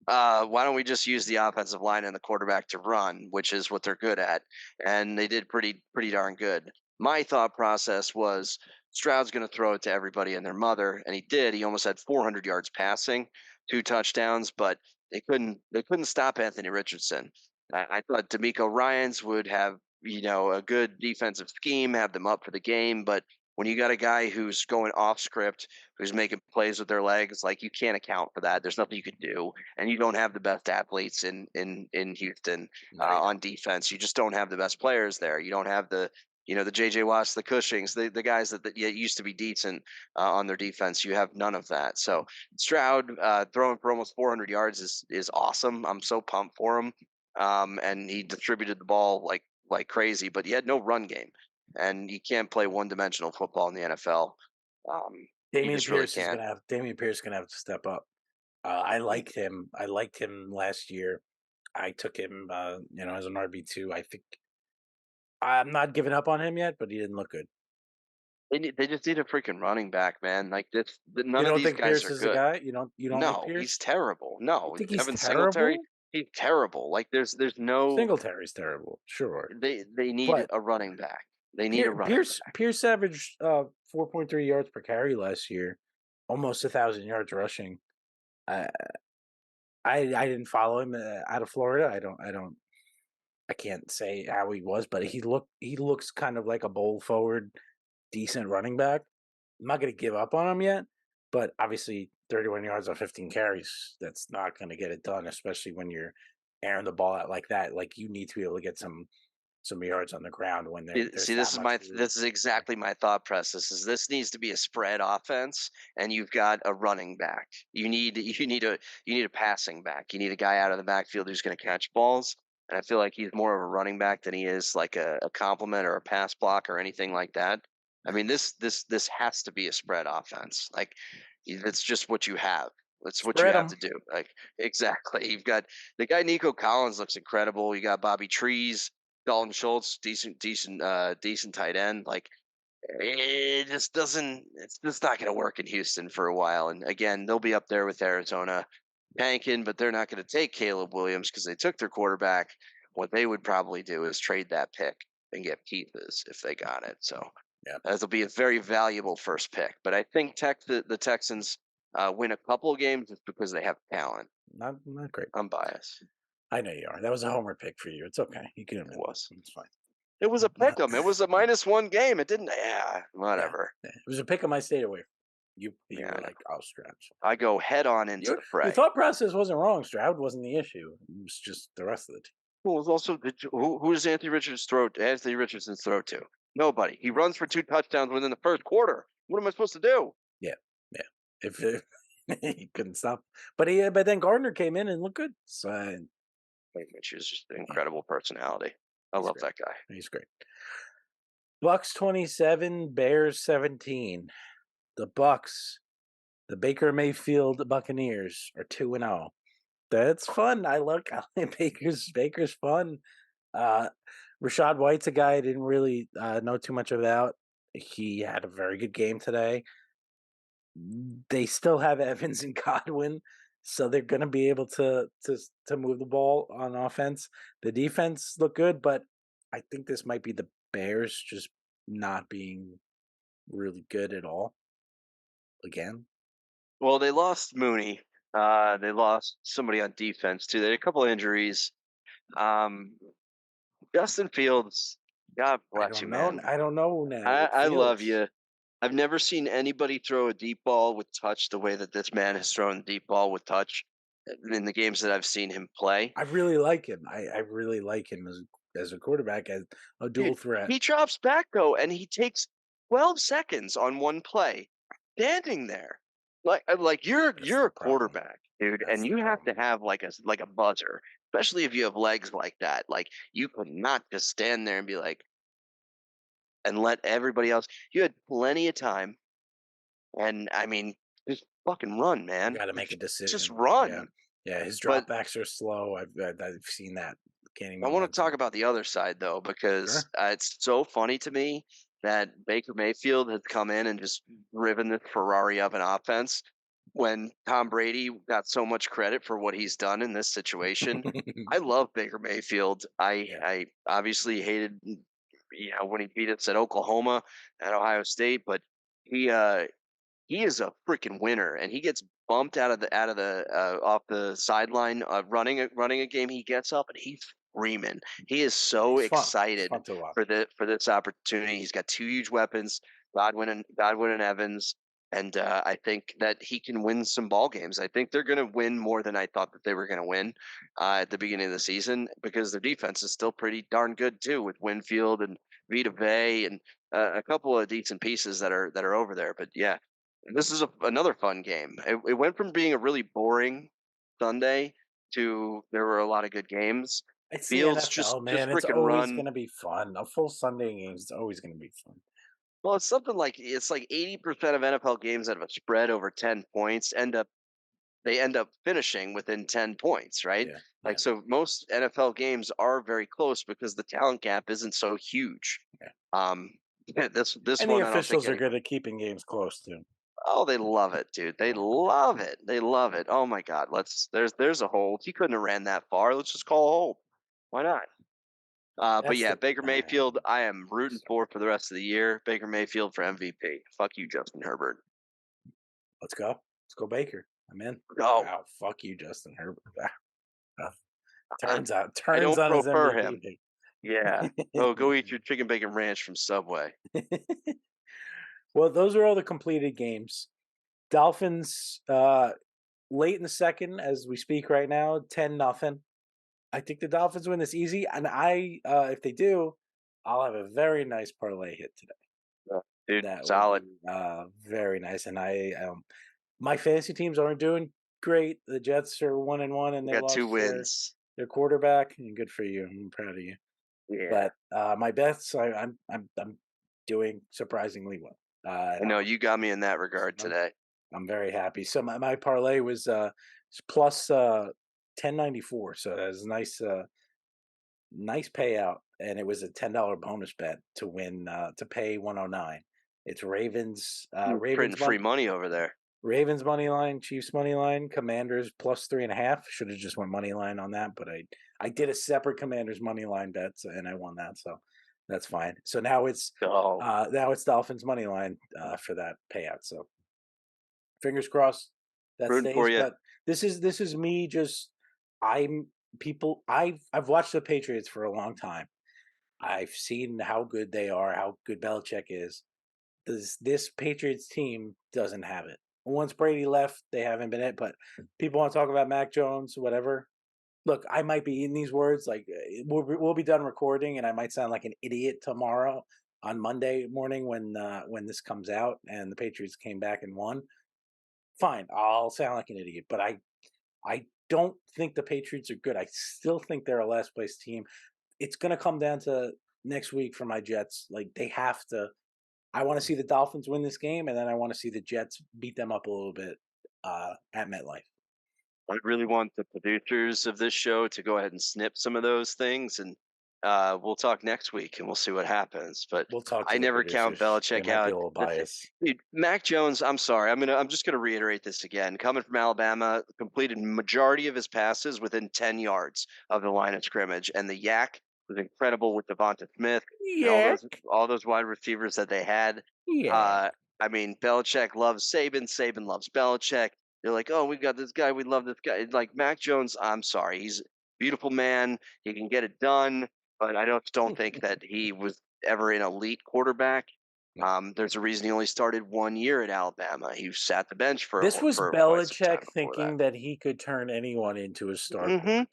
Why don't we just use the offensive line and the quarterback to run, which is what they're good at, and they did pretty darn good. My thought process was Stroud's going to throw it to everybody and their mother, and he did. He almost had 400 yards passing, 2 touchdowns, but they couldn't stop Anthony Richardson. I thought D'Amico Ryan's would have a good defensive scheme, have them up for the game. But when you got a guy who's going off script, who's making plays with their legs, like you can't account for that. There's nothing you can do, and you don't have the best athletes in Houston No, you on don't. defense. You just don't have the best players there. You don't have the JJ Watts, the Cushings, the guys that used to be decent on their defense. You have none of that. So Stroud throwing for almost 400 yards is awesome. I'm so pumped for him. And he distributed the ball like crazy, but he had no run game, and you can't play one-dimensional football in the NFL. You just really can't. Damian Pierce is gonna have to step up. I liked him. I liked him last year. I took him, as an RB2. I think I'm not giving up on him yet, but he didn't look good. They just need a freaking running back, man. Like this, You none of don't these think guys Pierce are is the good. guy? You don't like No, he's Pierce? terrible. You No, think he's Devin Singletary, terrible? he's terrible. Like there's no Singletary's terrible, sure, they need but a running back. They need a running back. Pierce averaged 4.3 yards per carry last year, almost 1,000 yards rushing. I I didn't follow him out of Florida. I can't say how he was, but he looks kind of like a bowl forward, decent running back. I'm not going to give up on him yet, but obviously 31 yards on 15 carries, that's not going to get it done, especially when you're airing the ball out like that. Like you need to be able to get some yards on the ground when there's See, that much lead. this is exactly my thought process. Is this needs to be a spread offense, and you've got a running back. You need a passing back. You need a guy out of the backfield who's going to catch balls. And I feel like he's more of a running back than he is like a compliment or a pass block or anything like that. I mean, this has to be a spread offense. Like it's just what you have. That's what you Spread have them. to do. Like exactly. You've got the guy Nico Collins looks incredible. You got Bobby Trees. Dalton Schultz, decent tight end. Like it just doesn't. It's just not going to work in Houston for a while. And again, they'll be up there with Arizona, tanking, but they're not going to take Caleb Williams because they took their quarterback. What they would probably do is trade that pick and get pieces if they got it. So Yeah, that'll be a very valuable first pick. But I think the Texans win a couple of games just because they have talent. not great. I'm biased. I know you are. That was a homer pick for you. It's okay. You can It admit was. it. It's fine. It was a pick 'em. It was a -1 game. It didn't. Yeah, Yeah, whatever. yeah. It was a pick 'em I stayed away from. You Yeah, were I know. like, "Oh, Stroud." I go head on into the Your fray. thought process wasn't wrong. Stroud wasn't the issue. It was just the rest of the team. Who was also who does Anthony Richardson throw to? Nobody. He runs for 2 touchdowns within the first quarter. What am I supposed to do? Yeah, yeah. If he couldn't stop, but then Gardner came in and looked good. So Mitch is just an yeah, incredible personality. I he's love great. that guy. He's great. Bucks 27, Bears 17. The Bucks, the Baker Mayfield Buccaneers are 2-0. That's fun. I like Baker's fun. Uh, Rashad White's a guy I didn't really know too much about. He had a very good game today. They still have Evans and Godwin, so they're going to be able to move the ball on offense. The defense looked good, but I think this might be the Bears just not being really good at all again. Well, they lost Mooney. They lost somebody on defense too. They had a couple of injuries. Um, Justin Fields, God bless you, man. I don't know now with I love Fields. you. I've never seen anybody throw a deep ball with touch the way that this man has thrown a deep ball with touch in the games that I've seen him play. I really like him. I really like him as a quarterback, as a dual Dude, threat. he drops back though, and he takes 12 seconds on one play, standing there. Like That's you're the a problem. quarterback, dude, and That's the you have to problem. have like a buzzer, especially if you have legs like that. Like you could not just stand there and be like and let everybody else. You had plenty of time, and I mean, just fucking run, You man. got to make a Just decision. Yeah, run. yeah. His But dropbacks are slow. I've seen that gaining I want to talk momentum. about the other side though, because Sure. it's so funny to me that Baker Mayfield has come in and just driven the Ferrari of an offense when Tom Brady got so much credit for what he's done in this situation. I love Baker Mayfield. Yeah. I obviously hated when he beat us at Oklahoma at Ohio State, but he uh he is a freaking winner, and he gets bumped out of the off the sideline running a game. He gets up and he's screaming. He is so He's fun. It's excited fun to watch. for this opportunity. He's got two huge weapons, Godwin and Evans, and I think that he can win some ball games. I think they're going to win more than I thought that they were going to win at the beginning of the season because their defense is still pretty darn good too, with Winfield and Vita Vey and a couple of decent pieces that are over there. But yeah, this is another fun game. It went from being a really boring Sunday to there were a lot of good games. It's the Fields NFL, just man. It's freaking always run. gonna be fun. A full Sunday game is always gonna be fun. Well, it's like 80% of NFL games that have a spread over 10 points end up finishing within 10 points, right? Yeah, Like yeah, so most NFL games are very close because the talent gap isn't so huge. yeah. Um this And the one I don't think officials are any good at keeping games close too. Oh, they love it, dude. They love it. They love it. Oh my God. There's a hold. He couldn't have ran that far. Let's just call a hold. Why not? But That's yeah, the Baker Mayfield, I am rooting for the rest of the year. Baker Mayfield for MVP. Fuck you, Justin Herbert. let's go. Let's go, Baker. I'm in. No, Wow, fuck you, Justin Herbert. Ah, I, I turns don't on his prefer MVP him. Yeah. Oh, go eat your chicken bacon ranch from Subway. Well, those are all the completed games. Dolphins late in the second as we speak right now, 10-0. I think the Dolphins win this easy, and if they do, I'll have a very nice parlay hit today. Yeah. Dude, That will solid. be very nice. And my fantasy teams aren't doing great. The Jets are 1-1, and We they got two lost wins. their quarterback. And good for you. I'm proud of you. Yeah. But my bets, I'm doing surprisingly well. I know you got me in that regard I'm, today. I'm very happy. So my parlay was plus 1094. So that was nice payout, and it was a $10 bonus bet to win to pay 109. It's Printing free money over there. Ravens money line, Chiefs money line, Commanders plus 3.5. Should have just went money line on that, but I did a separate Commanders money line bet, and I won that, so that's fine. So Oh, now it's Dolphins money line for that payout. So fingers crossed that rooting for stays. you. But this is me just I'm people I've watched the Patriots for a long time. I've seen how good they are, how good Belichick is. This Patriots team doesn't have it. Once Brady left, they haven't been it. But people want to talk about Mac Jones, whatever. Look, I might be eating these words. Like we'll be done recording, and I might sound like an idiot tomorrow on Monday morning when this comes out and the Patriots came back and won. Fine, I'll sound like an idiot, but I don't think the Patriots are good. I still think they're a last place team. It's going to come down to next week for my Jets. Like they have to. I want to see the Dolphins win this game, and then I want to see the Jets beat them up a little bit at MetLife. I really want the producers of this show to go ahead and snip some of those things, and we'll talk next week, and we'll see what happens. But We'll talk I to the never count producers. They Belichick might be a out. little biased. Dude, Mac Jones. I'm sorry. I'm just gonna reiterate this again. Coming from Alabama, completed majority of his passes within 10 yards of the line of scrimmage, and the yak was incredible with Devonta Smith and all Yeah, those wide receivers that they had. yeah. Uh, I mean, Belichick loves Saban. Saban loves Belichick. They're like, oh, we got this guy. We love this guy. Like Mac Jones, I'm sorry. He's a beautiful man. He can get it done. But I don't think that he was ever an elite quarterback. No. There's a reason he only started 1 year at Alabama. He sat the bench This was for quite some time Belichick before that. thinking that he could turn anyone into a star Hmm. quarterback.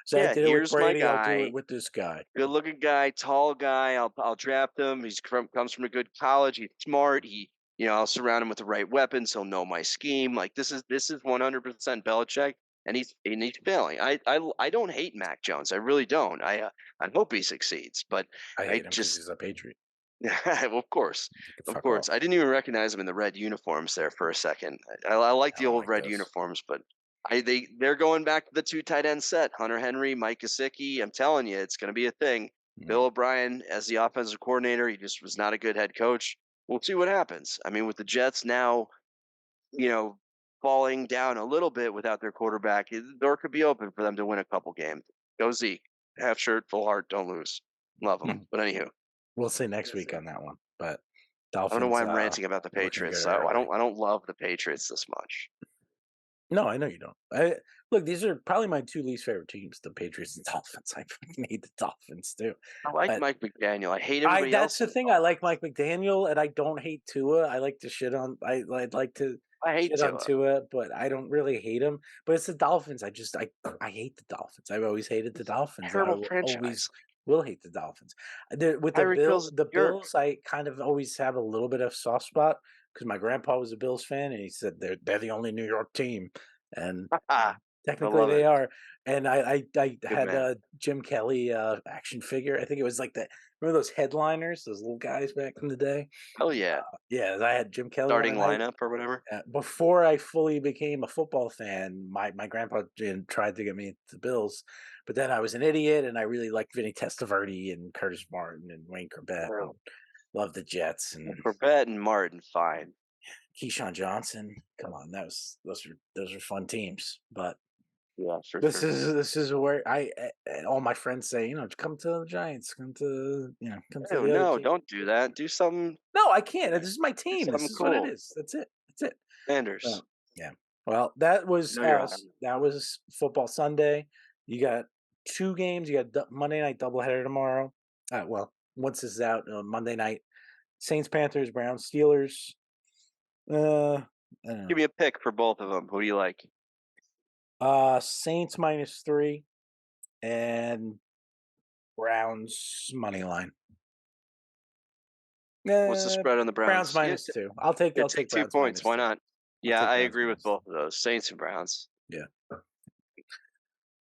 So I Yeah, did it with here's my Brady. I'll do it guy. with this guy. Good looking guy, tall guy. I'll draft him. Comes from a good college. He's smart. I'll surround him with the right weapons. He'll know my scheme. Like this is 100% Belichick, and he's failing. I don't hate Mac Jones. I really don't. I hope he succeeds, but I I hate him because just he's a Patriot. of course, He can of fuck course. off. I didn't even recognize him in the red uniforms there for a second. I like I the don't old like red those. uniforms, but they're going back to the two tight end set. Hunter Henry, Mike Gesicki. I'm telling you, it's going to be a thing. Bill Mm. O'Brien as the offensive coordinator, he just was not a good head coach. We'll see what happens. I mean, with the Jets now, you know, falling down a little bit without their quarterback, the door could be open for them to win a couple games. Go Zeke, half shirt, full heart, don't lose. Love them. But anywho, We'll see next week on that one. But I don't know why Dolphins I'm ranting about the looking good Patriots. I early. don't I don't love the Patriots this much. No, I know you don't. Look, these are probably my 2 least favorite teams, the Patriots and Dolphins. I fucking hate the Dolphins too. I like But Mike McDaniel. I hate I everybody that's else the in the thing, I like Dolphins. Mike McDaniel, and I don't hate Tua. I like to shit on I'd like to I hate shit on Tua. Tua, but I don't really hate him. But it's the Dolphins. I hate the Dolphins. I've always hated the It's a Dolphins. I terrible will always franchise. will hate the Dolphins. With Tyreek Hill's The a jerk. Bills, I kind of always have a little bit of soft spot because my grandpa was a Bills fan, and he said they're the only New York team, and I technically, love they it. are, and I Good had man. a Jim Kelly, action figure. I think it was like remember those headliners, those little guys back in the day? Hell yeah. Yeah, I had Jim Kelly one, Starting and lineup or whatever. before I fully became a football fan, my grandpa tried to get me into the Bills, but then I was an idiot, and I really liked Vinny Testaverde and Curtis Martin and Wayne Corbett, and Oh, loved the Jets and Corbett and Martin, fine. Keyshawn Johnson. Come on, those are fun teams, but Yeah, for sure. this is where all my friends say, come to the Giants, come to Oh the other no, team. don't do that. No, I can't. This is my Do team. This something is what it cool. is. That's it. That's it. Sanders. Yeah. Well, that was No, you're on. that was football Sunday. You got 2 games. You got Monday night doubleheader tomorrow. Well, once this is out, Monday night, Saints, Panthers, Browns, Steelers. I don't Give know. me a pick for both of them. Who do you like? Saints -3 and Browns money line. What's the Uh, spread on the Browns Browns? Yeah, -2. I'll take take two Browns points. Why -2. not? I'll Yeah, take I Browns agree with both -2. of those. Saints and Browns. Yeah.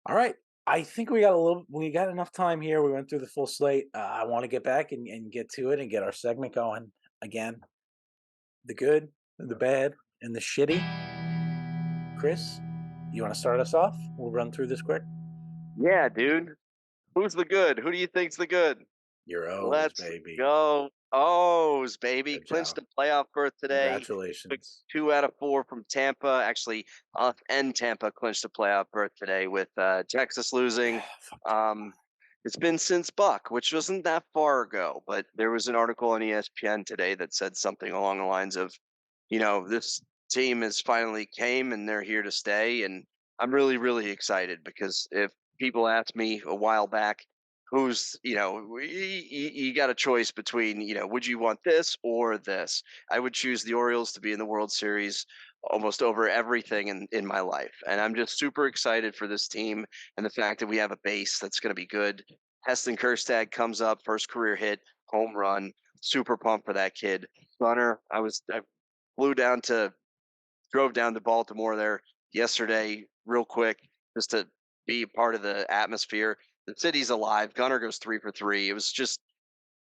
All right. I think we got enough time here. We went through the full slate. I want to get back and get to it and get our segment going again. The good, the bad, and the shitty. Chris, you want to start us off? We'll run through this quick. Yeah, dude. Who's the good? Who do you think's the good? Your O's, Let's baby. go. O's, baby. Good Clinched job. a playoff berth today. Took Congratulations. 2 out of 4 from Tampa. Actually, us and Tampa clinched a playoff berth today with Texas losing. Fuck Um, it's been since Buck, which wasn't that far ago, but there was an article on ESPN today that said something along the lines of, this team has finally came and they're here to stay. And I'm really, really excited because if people asked me a while back, you got a choice between, would you want this or this? I would choose the Orioles to be in the World Series almost over everything in my life. And I'm just super excited for this team and the fact that we have a base that's going to be good. Heston Kjerstad comes up, first career hit, home run. Super pumped for that kid. Gunner, I flew down to drove down to Baltimore there yesterday real quick just to be part of the atmosphere. The city's alive. Gunner goes 3 for 3. It was just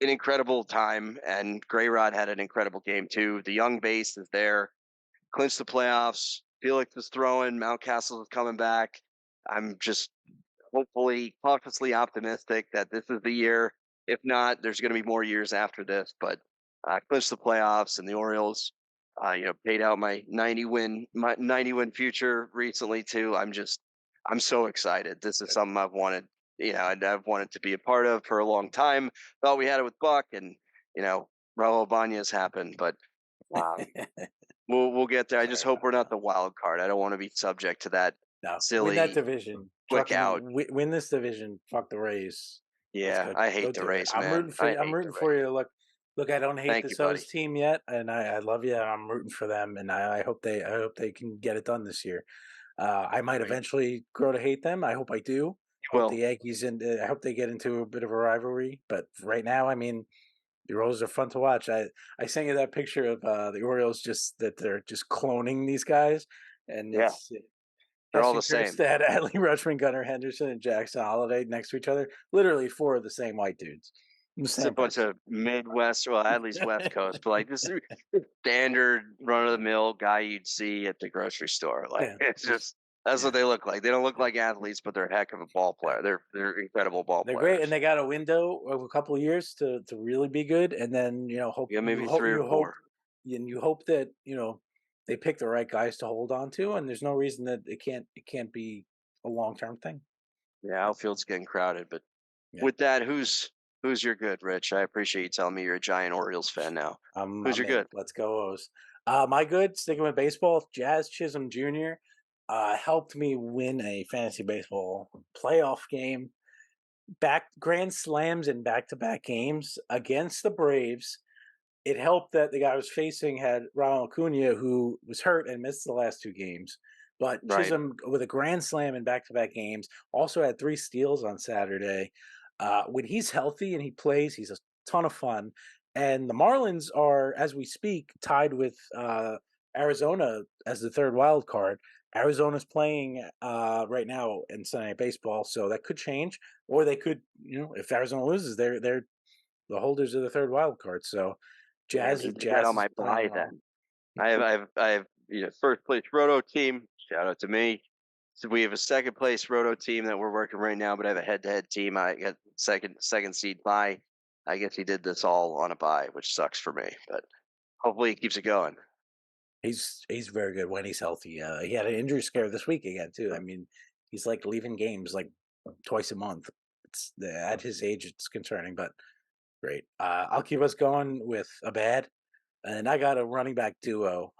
an incredible time, and Gray Rod had an incredible game too. The young base is there, clinched the playoffs. Felix is throwing. Mountcastle is coming back. I'm just hopefully cautiously optimistic that this is the year. If not, there's going to be more years after this. But clinched the playoffs, and the Orioles, paid out my 90 win future recently too. I'm so excited. This is something I've wanted, I've wanted to be a part of for a long time. Thought we had it with Buck, and Raul Banya's happened, but um, we'll get there. I just Sorry hope about we're not that. the wild card. I don't want to be subject to that No, win that silly division. quick Fucking out. win this division. Fuck the Rays. Let's Yeah, go. I Go hate the do it. race, man. I I'm hate rooting the for race. you. Look. I don't hate Thank you, this O's buddy. team yet, and I love you. I'm rooting for them, and I hope they can get it done this year. I might Great. eventually grow to hate them. I hope I do. I hope the Well, Yankees and I hope they get into a bit of a rivalry. But right now, I mean, the Orioles are fun to watch. I sent you that picture of the Orioles just that they're just cloning these guys, and yeah, it's they're all Heston the same. Kjerstad, Adley Rutschman, Gunnar Henderson, and Jackson Holiday next to each other. Literally 4 of the same white dudes. The It's a same bunch person. of Midwest, well, at least West Coast, but like this is standard run of the mill guy you'd see at the grocery store. Like Yeah, it's just just that's yeah, what they look like. They don't look yeah, like athletes, but they're a heck of a ball yeah. player. They're incredible ball They're great, and players. they got a window of a couple of years to really be good, and then Yeah, maybe 3 or 4. you hope that they pick the right guys to hold on to, and there's no reason that it can't be a long term thing. Yeah, outfield's getting crowded, but Yeah, with that, who's your good, Rich? I appreciate you telling me you're a giant Orioles fan now. Who's I'm your in. good? Let's go O's. My good, sticking with baseball, Jazz Chisholm Jr. helped me win a fantasy baseball playoff game. Back grand slams in back-to-back games against the Braves. It helped that the guy I was facing had Ronald Acuna, who was hurt and missed the last 2 games. But Right. Chisholm, with a grand slam in back-to-back games, also had 3 steals on Saturday. When he's healthy and he plays, he's a ton of fun. And the Marlins are, as we speak, tied with Arizona as the 3rd wild card. Arizona's playing right now in Sunday Night Baseball, so that could change, or they could, if Arizona loses, they're the holders of the 3rd wild card. So Damn, Jazz he did that Jazz on is my playing buy well. then. I have first place roto team. Shout out to me. So we have a second place roto team that we're working right now, but I have a head to head team. I got second seed buy. I guess he did this all on a buy, which sucks for me, but hopefully he keeps it going. He's very good when he's healthy. He had an injury scare this week again too. I mean, he's like leaving games like twice a month. At his age, it's concerning, but great. I'll keep us going with a bad. And I got a running back duo,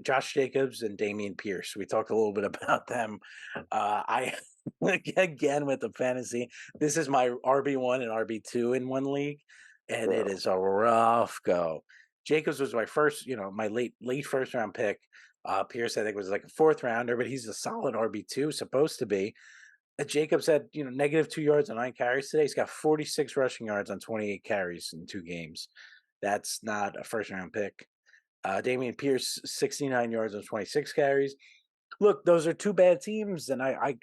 Josh Jacobs and Damian Pierce. We talked a little bit about them. I again with the fantasy. This is my RB1 and RB2 in one league, and it So is a rough go. Jacobs was my first, my late first round pick. Pierce, I think, was like a 4th rounder, but he's a solid RB2, supposed to be. Jacobs had, negative 2 yards on 9 carries today. He's got 46 rushing yards on 28 carries in 2 games. That's not a first round pick. Damian Pierce, 69 yards on 26 carries. Look, those are 2 bad teams, and I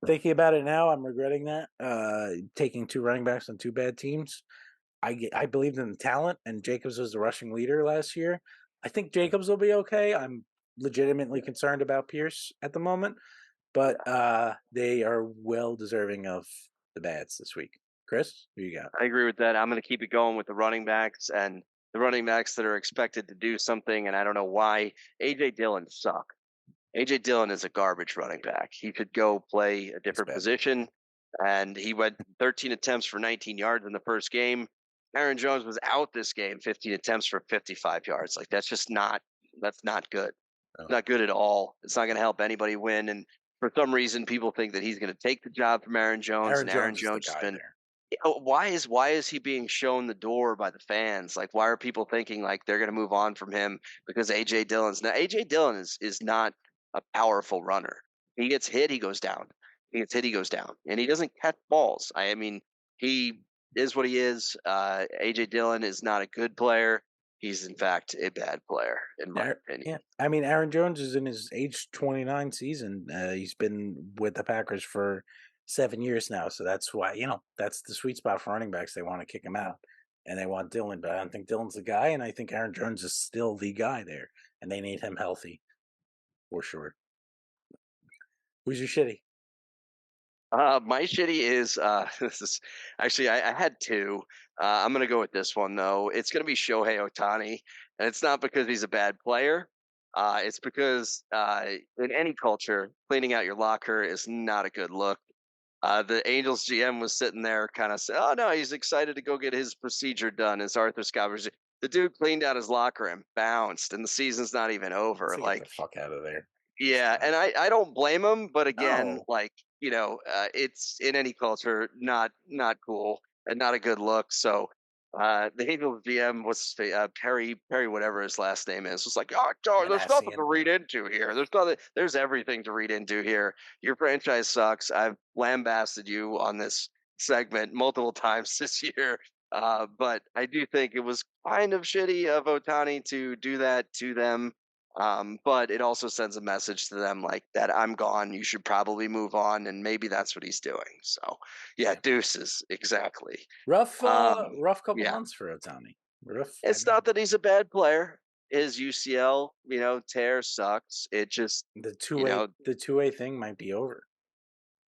thinking about it now, I'm regretting that. Taking 2 running backs on 2 bad teams. I believed in the talent, and Jacobs was the rushing leader last year. I think Jacobs will be okay. I'm legitimately concerned about Pierce at the moment, but yeah, they are well deserving of the bads this week. Chris, who you got? I agree with that. I'm going to keep it going with the running backs and the running backs that are expected to do something, and I don't know why. AJ Dillon sucks. AJ Dillon is a garbage running back. He could go play a It's different bad. position, and he went 13 attempts for 19 yards in the first game. Aaron Jones was out this game, 15 attempts for 55 yards. Like that's not good. Oh. Not good at all. It's not going to help anybody win. And for some reason, people think that he's going to take the job from Aaron Jones, Aaron and Aaron Jones is the Jones has guy been. there. Why is he being shown the door by the fans? Like, why are people thinking like they're going to move on from him because AJ Dillon is not a powerful runner. He gets hit, he goes down. He gets hit, he goes down, and he doesn't catch balls. I mean, he is what he is. AJ Dillon is not a good player. He's in fact a bad player, in my opinion. Yeah, I mean, Aaron Jones is in his age 29 season. He's been with the Packers for 7 years now, so that's why that's the sweet spot for running backs. They want to kick him out, and they want Dylan, but I don't think Dylan's the guy, and I think Aaron Jones is still the guy there, and they need him healthy for sure. Who's your shitty? My shitty is this is actually I had two. I'm gonna go with this one though. It's gonna be Shohei Otani, and it's not because he's a bad player. It's because in any culture, cleaning out your locker is not a good look. The Angels GM was sitting there, kind of saying, "Oh no, he's excited to go get his procedure done." As Arthur Scott was, the dude cleaned out his locker and bounced, and the season's not even over. To get the Like, fuck out of there. Just yeah, and I don't blame him, but again, no. like, it's in any culture not cool and not a good look. So the Angels GM was Perry, whatever his last name is, was like, oh, there's nothing to Manassian. read into here. There's nothing. There's everything to read into here. Your franchise sucks. I've lambasted you on this segment multiple times this year. But I do think it was kind of shitty of Otani to do that to them, but it also sends a message to them like that I'm gone. You should probably move on, and maybe that's what he's doing. So, yeah, Yeah. deuces exactly. Rough couple Yeah, months for Otani. Rough. I it's not mean, that he's a bad player. His UCL, tear sucks. It just, the you two-way know, the two-way thing might be over.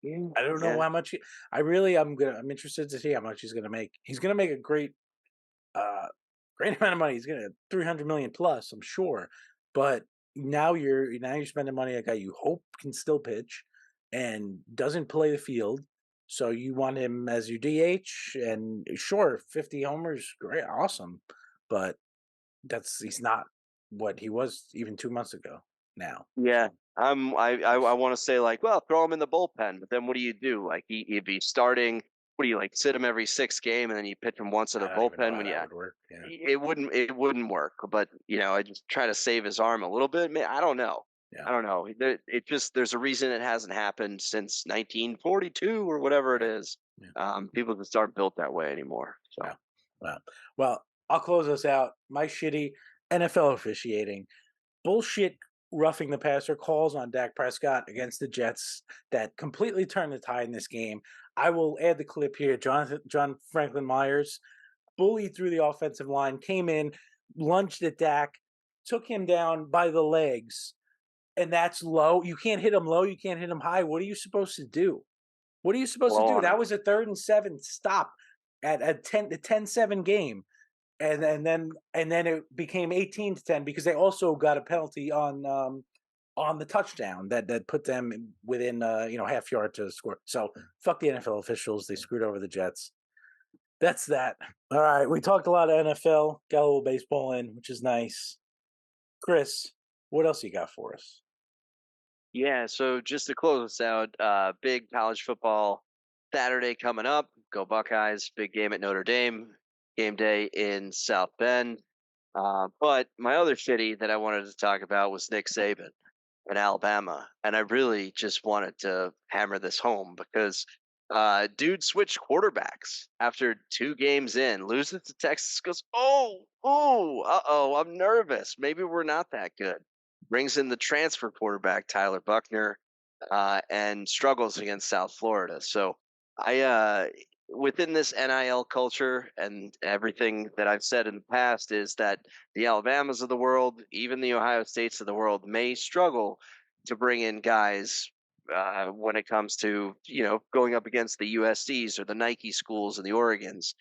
yeah, I don't know yeah, how much I'm interested to see how much he's gonna make. He's gonna make a uh great amount of money. He's gonna 300 million plus, I'm sure. But now you're spending money on a guy you hope can still pitch and doesn't play the field. So you want him as your DH, and sure, 50 homers, great, awesome. But he's not what he was even 2 months ago now. yeah. I want to say like, well, throw him in the bullpen, but then what do you do? Like he'd be starting. What do you like? Sit him every sixth game, and then you pitch him once in I the don't even know bullpen how when that you would work. Yeah. it wouldn't work. But I just try to save his arm a little bit. I don't know. Yeah. I don't know. It just there's a reason it hasn't happened since 1942 or whatever it Right. is. Yeah. People just aren't built that way anymore. So Yeah. Wow. Well, I'll close us out. My shitty NFL officiating. Bullshit roughing the passer calls on Dak Prescott against the Jets that completely turned the tide in this game. I will add the clip here. John Franklin Myers bullied through the offensive line, came in, lunged at Dak, took him down by the legs, and that's low. You can't hit him low. You can't hit him high. What are you supposed to do? What are you supposed to blow do? on him. That was a 3rd and 7 stop at a 10-7 game. And then it became 18-10 because they also got a penalty on the touchdown that put them within half yard to score. So fuck the NFL officials. They screwed over the Jets. That's that. All right. We talked a lot of NFL, got a little baseball in, which is nice. Chris, what else you got for us? Yeah, so just to close us out, big college football Saturday coming up. Go Buckeyes! Big game at Notre Dame. Game day in South Bend. But my other city that I wanted to talk about was Nick Saban in Alabama, and I really just wanted to hammer this home because dude switched quarterbacks after 2 games in, loses to Texas, goes, I'm nervous. Maybe we're not that good. Brings in the transfer quarterback Tyler Buckner, and struggles against South Florida. So I within this NIL culture and everything that I've said in the past is that the Alabamas of the world, even the Ohio States of the world, may struggle to bring in guys when it comes to going up against the USCs or the Nike schools and the Oregons,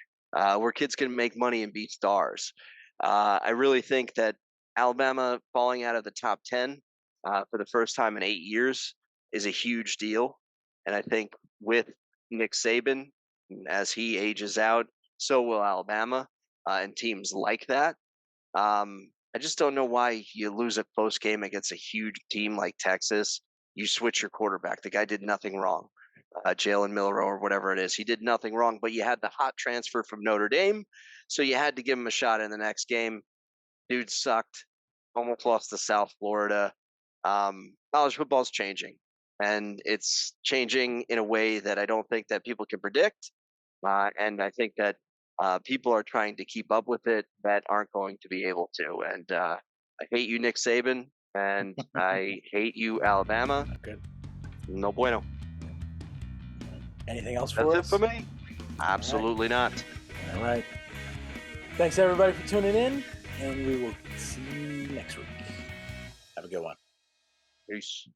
where kids can make money and be stars. I really think that Alabama falling out of the top 10 for the first time in 8 years is a huge deal, and I think with Nick Saban, as he ages out, so will Alabama and teams like that. I just don't know why you lose a close game against a huge team like Texas. You switch your quarterback. The guy did nothing wrong. Jalen Milroe or whatever it is. He did nothing wrong, but you had the hot transfer from Notre Dame, so you had to give him a shot in the next game. Dude sucked. Almost lost to South Florida. College football is changing, and it's changing in a way that I don't think that people can predict. And I think that people are trying to keep up with it that aren't going to be able to. And I hate you, Nick Saban, and I hate you, Alabama. Good. No bueno. Anything else That's for it us? for me. Absolutely not. All right. Thanks everybody for tuning in, and we will see you next week. Have a good one. Peace.